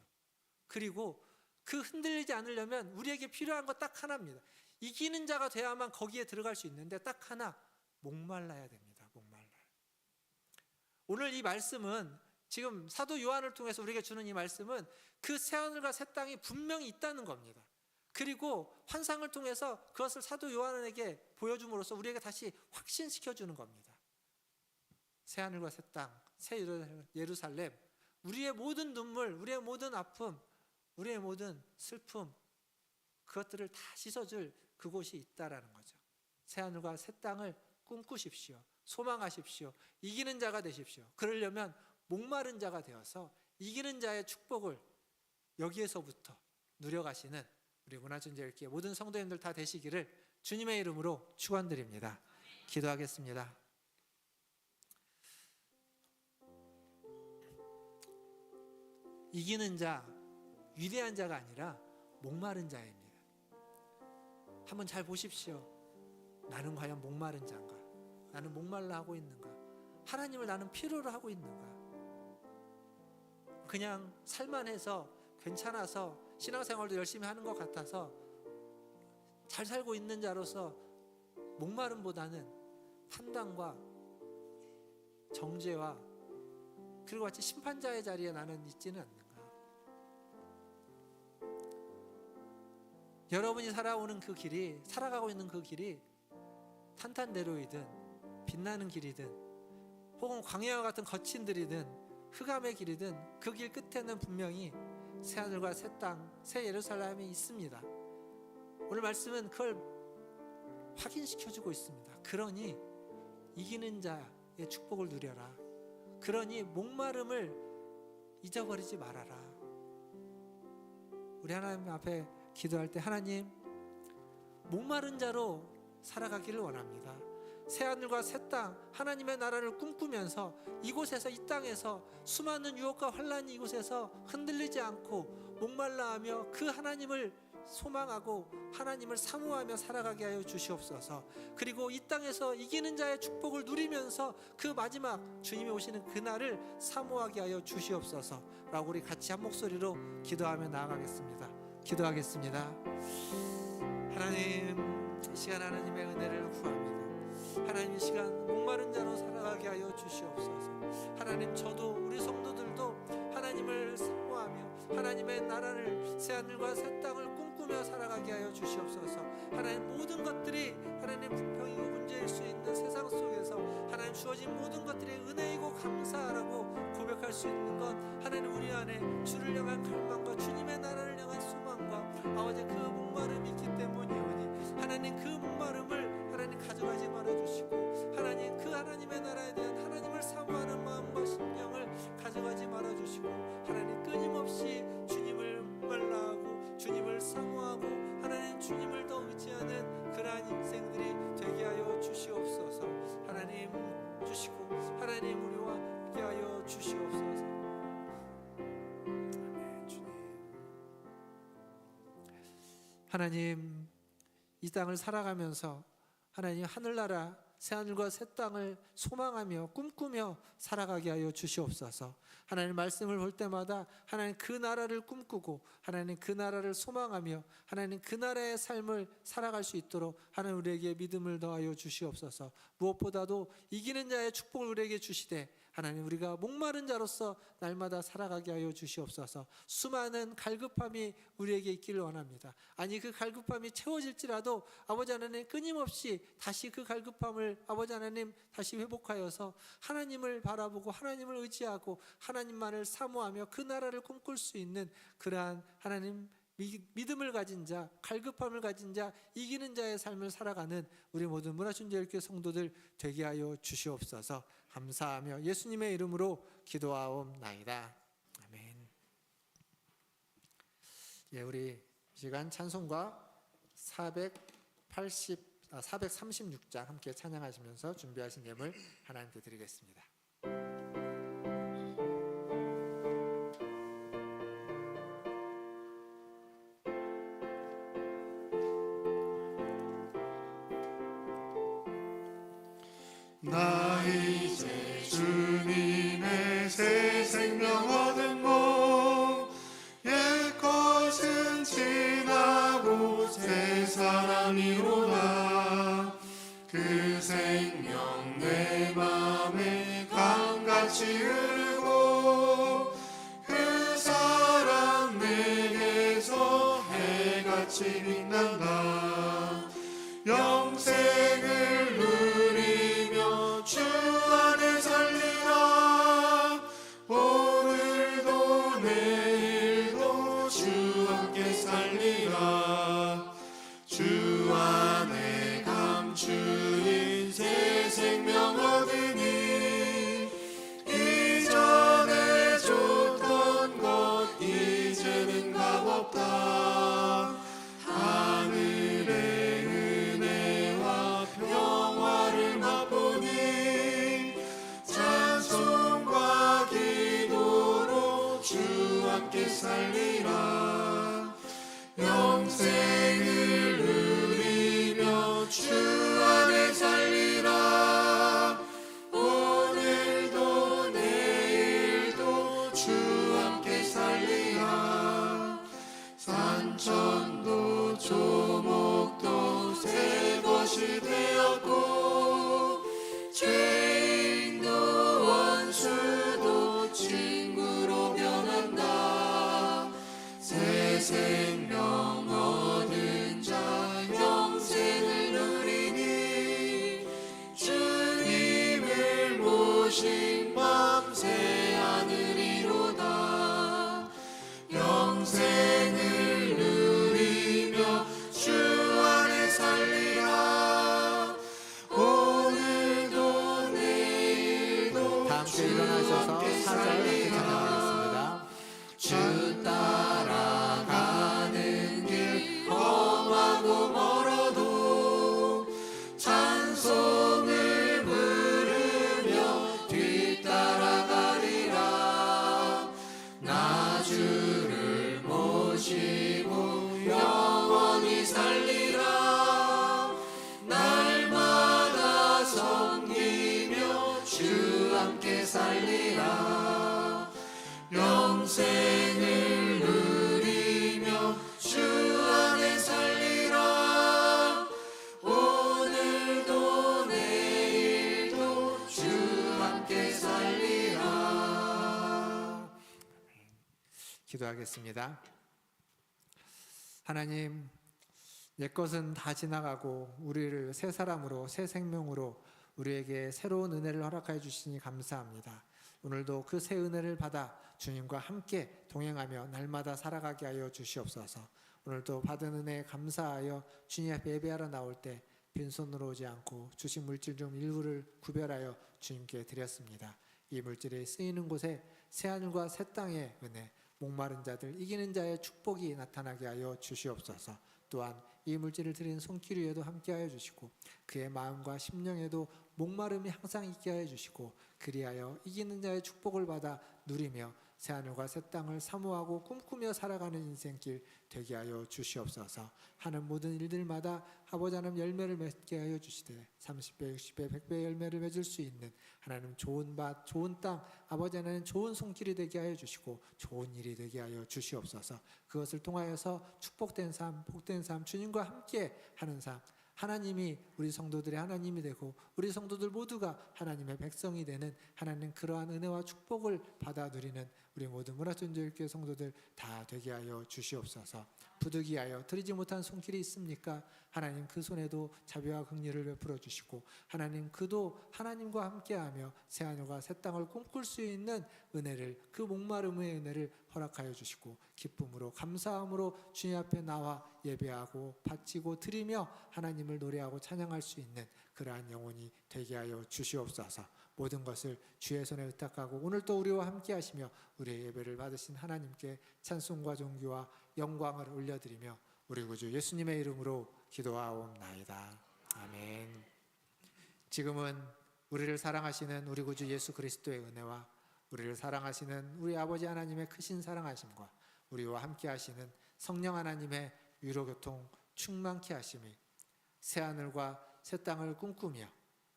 그리고 그 흔들리지 않으려면 우리에게 필요한 거 딱 하나입니다. 이기는 자가 돼야만 거기에 들어갈 수 있는데 딱 하나, 목말라야 됩니다. 목말라. 오늘 이 말씀은 지금 사도 요한을 통해서 우리에게 주는 이 말씀은 그 새하늘과 새 땅이 분명히 있다는 겁니다. 그리고 환상을 통해서 그것을 사도 요한에게 보여줌으로써 우리에게 다시 확신시켜 주는 겁니다. 새하늘과 새 땅, 새 예루살렘, 우리의 모든 눈물, 우리의 모든 아픔, 우리의 모든 슬픔, 그것들을 다 씻어줄 그곳이 있다라는 거죠. 새하늘과 새 땅을 꿈꾸십시오. 소망하십시오. 이기는 자가 되십시오. 그러려면 목마른 자가 되어서 이기는 자의 축복을 여기에서부터 누려가시는 우리 문화전제일교회 모든 성도님들 다 되시기를 주님의 이름으로 축원드립니다. 기도하겠습니다. 이기는 자, 위대한 자가 아니라 목마른 자입니다. 한번 잘 보십시오. 나는 과연 목마른 자인가? 나는 목말라 하고 있는가? 하나님을 나는 필요로 하고 있는가? 그냥 살만해서 괜찮아서 신앙생활도 열심히 하는 것 같아서 잘 살고 있는 자로서 목마름보다는 판단과 정죄와 그리고 같이 심판자의 자리에 나는 있지는 않는가? 여러분이 살아오는 그 길이, 살아가고 있는 그 길이 탄탄대로이든 빛나는 길이든 혹은 광야와 같은 거친 들이든 흑암의 길이든 그 길 끝에는 분명히 새하늘과 새 땅, 새 예루살렘이 있습니다. 오늘 말씀은 그걸 확인시켜주고 있습니다. 그러니 이기는 자의 축복을 누려라. 그러니 목마름을 잊어버리지 말아라. 우리 하나님 앞에 기도할 때 하나님, 목마른 자로 살아가기를 원합니다. 새하늘과 새 땅, 하나님의 나라를 꿈꾸면서 이곳에서, 이 땅에서 수많은 유혹과 환란이 이곳에서 흔들리지 않고 목말라하며 그 하나님을 소망하고 하나님을 사모하며 살아가게 하여 주시옵소서. 그리고 이 땅에서 이기는 자의 축복을 누리면서 그 마지막 주님이 오시는 그날을 사모하게 하여 주시옵소서 라고 우리 같이 한 목소리로 기도하며 나아가겠습니다. 기도하겠습니다. 하나님, 이 시간 하나님의 은혜를 구합니다. 하나님, 이 시간 목마른 자로 살아가게 하여 주시옵소서. 하나님, 저도 우리 성도들도 하나님을 사모하며 하나님의 나라를, 새하늘과 새 땅을 꿈꾸며 살아가게 하여 주시옵소서. 하나님, 모든 것들이 하나님 불평이고 문제일 수 있는 세상 속에서 하나님 주어진 모든 것들이 은혜이고 감사하라고 고백할 수 있는 것, 하나님 우리 안에 주를 향한 갈망과 주님의 나라를 향한 소망과 아버지 그 목마름이 있기 때문이오니 하나님, 그 목마름을 하나님 가져가지 말아주시고 하나님, 그 하나님의 나라에 대한 하나님을 사모하는 마음과 심령을 가져가지 말아주시고 하나님, 끊임없이 주님을 말라하고 주님을 사모하고 하나님 주님을 더 의지하는 그러한 인생들이 되게 하여 주시옵소서. 하나님 주시고 하나님 우리와 함께 하여 주시옵소서. 아멘. 주님, 하나님, 이 땅을 살아가면서 하나님 하늘나라 새하늘과 새 땅을 소망하며 꿈꾸며 살아가게 하여 주시옵소서. 하나님 말씀을 볼 때마다 하나님 그 나라를 꿈꾸고 하나님 그 나라를 소망하며 하나님 그 나라의 삶을 살아갈 수 있도록 하나님 우리에게 믿음을 더하여 주시옵소서. 무엇보다도 이기는 자의 축복을 우리에게 주시되 하나님, 우리가 목마른 자로서 날마다 살아가게 하여 주시옵소서. 수많은 갈급함이 우리에게 있기를 원합니다. 아니, 그 갈급함이 채워질지라도 아버지 하나님 끊임없이 다시 그 갈급함을 아버지 하나님 다시 회복하여서 하나님을 바라보고 하나님을 의지하고 하나님만을 사모하며 그 나라를 꿈꿀 수 있는 그러한 하나님 믿음을 가진 자, 갈급함을 가진 자, 이기는 자의 삶을 살아가는 우리 모든 문화춘제일교회 성도들 되게 하여 주시옵소서. 감사하며 예수님의 이름으로 기도하옵나이다. 아멘. 예, 우리 이 시간 찬송가 436장 함께 찬양하시면서 준비하신 예물 하나님께 드리겠습니다. 나 이제 주님의 생명 내 맘에 강같이 흐르고 그 사랑 내게서 해같이 빛난다. 영생을 누리며 주 안에 살리라. 오늘도 내일도 주 함께 살리라. 주 안에 감추인 새 생명 얻으니 이전에 줬던 것 이제는 값없다. 하늘의 은혜와 평화를 맛보니 찬송과 기도로 주 함께 살리라. 영생을 누리며 주 안에 살리라. 오늘도 내일도 주 함께 살리라. 산천도 조목도 새 것이 되었고 죄인도 원수도 친구로 변한다. 새 생명 얻은 자 영생을 누리니 주님을 모신 밤 새 하늘이로다. 영생을 누리며 주 안에 살리라. 오늘도 내일도 다 함께 주 일어나셔서 함께 사절을 함께 살리라. 찬양하겠습니다. 주 따라가는 길 험하고 멀어도 찬송을 부르며 뒤따라가리라. 나 주를 모시고 영원히 살리라. 날마다 섬기며 주 함께 살리라. 영생을 누리며 주 안에 살리라. 오늘도 내일도 주 함께 살리라. 기도하겠습니다. 하나님, 옛것은 다 지나가고 우리를 새 사람으로 새 생명으로 우리에게 새로운 은혜를 허락하여 주시니 감사합니다. 오늘도 그 새 은혜를 받아 주님과 함께 동행하며 날마다 살아가게 하여 주시옵소서. 오늘도 받은 은혜에 감사하여 주님 앞에 예배하러 나올 때 빈손으로 오지 않고 주신 물질 중 일부를 구별하여 주님께 드렸습니다. 이 물질이 쓰이는 곳에 새하늘과 새 땅의 은혜, 목마른 자들, 이기는 자의 축복이 나타나게 하여 주시옵소서. 또한 이 물질을 드린 손길 위에도 함께하여 주시고 그의 마음과 심령에도 목마름이 항상 있게 하여 주시고 그리하여 이기는 자의 축복을 받아 누리며 새하늘과 새 땅을 사모하고 꿈꾸며 살아가는 인생길 되게 하여 주시옵소서. 하는 모든 일들마다 아버지 하나님 열매를 맺게 하여 주시되 30배, 60배, 100배 열매를 맺을 수 있는 하나님 좋은 밭, 좋은 땅, 아버지 하나님 좋은 손길이 되게 하여 주시고 좋은 일이 되게 하여 주시옵소서. 그것을 통하여서 축복된 삶, 복된 삶, 주님과 함께 하는 삶, 하나님이 우리 성도들의 하나님이 되고 우리 성도들 모두가 하나님의 백성이 되는 하나님 그러한 은혜와 축복을 받아 누리는 우리 모든 문화전도교회 성도들 다 되게 하여 주시옵소서. 부득이하여 드리지 못한 손길이 있습니까? 하나님 그 손에도 자비와 긍휼을 베풀어 주시고 하나님 그도 하나님과 함께하며 새하늘과 새 땅을 꿈꿀 수 있는 은혜를, 그 목마름의 은혜를 허락하여 주시고 기쁨으로 감사함으로 주님 앞에 나와 예배하고 바치고 드리며 하나님을 노래하고 찬양할 수 있는 그러한 영혼이 되게 하여 주시옵소서. 모든 것을 주의 손에 의탁하고 오늘 또 우리와 함께 하시며 우리의 예배를 받으신 하나님께 찬송과 존귀와 영광을 올려드리며 우리 구주 예수님의 이름으로 기도하옵나이다. 아멘. 지금은 우리를 사랑하시는 우리 구주 예수 그리스도의 은혜와 우리를 사랑하시는 우리 아버지 하나님의 크신 사랑하심과 우리와 함께 하시는 성령 하나님의 위로교통 충만케 하심이 새하늘과 새 땅을 꿈꾸며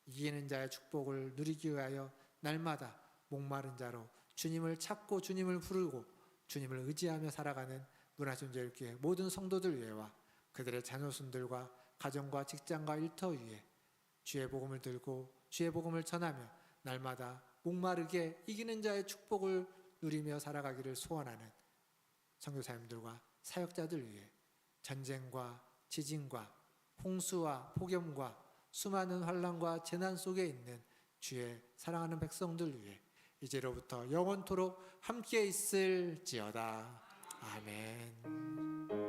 이기는 자의 축복을 누리기 위하여 날마다 목마른 자로 주님을 찾고 주님을 부르고 주님을 의지하며 살아가는 문화전도교회 모든 성도들 위에와 그들의 자녀손들과 가정과 직장과 일터 위에 주의 복음을 들고 주의 복음을 전하며 날마다 목마르게 이기는 자의 축복을 누리며 살아가기를 소원하는 선교사님들과 사역자들 위해 전쟁과 지진과 홍수와 폭염과 수많은 환난과 재난 속에 있는 주의 사랑하는 백성들 위해 이제로부터 영원토록 함께 있을지어다. 아멘.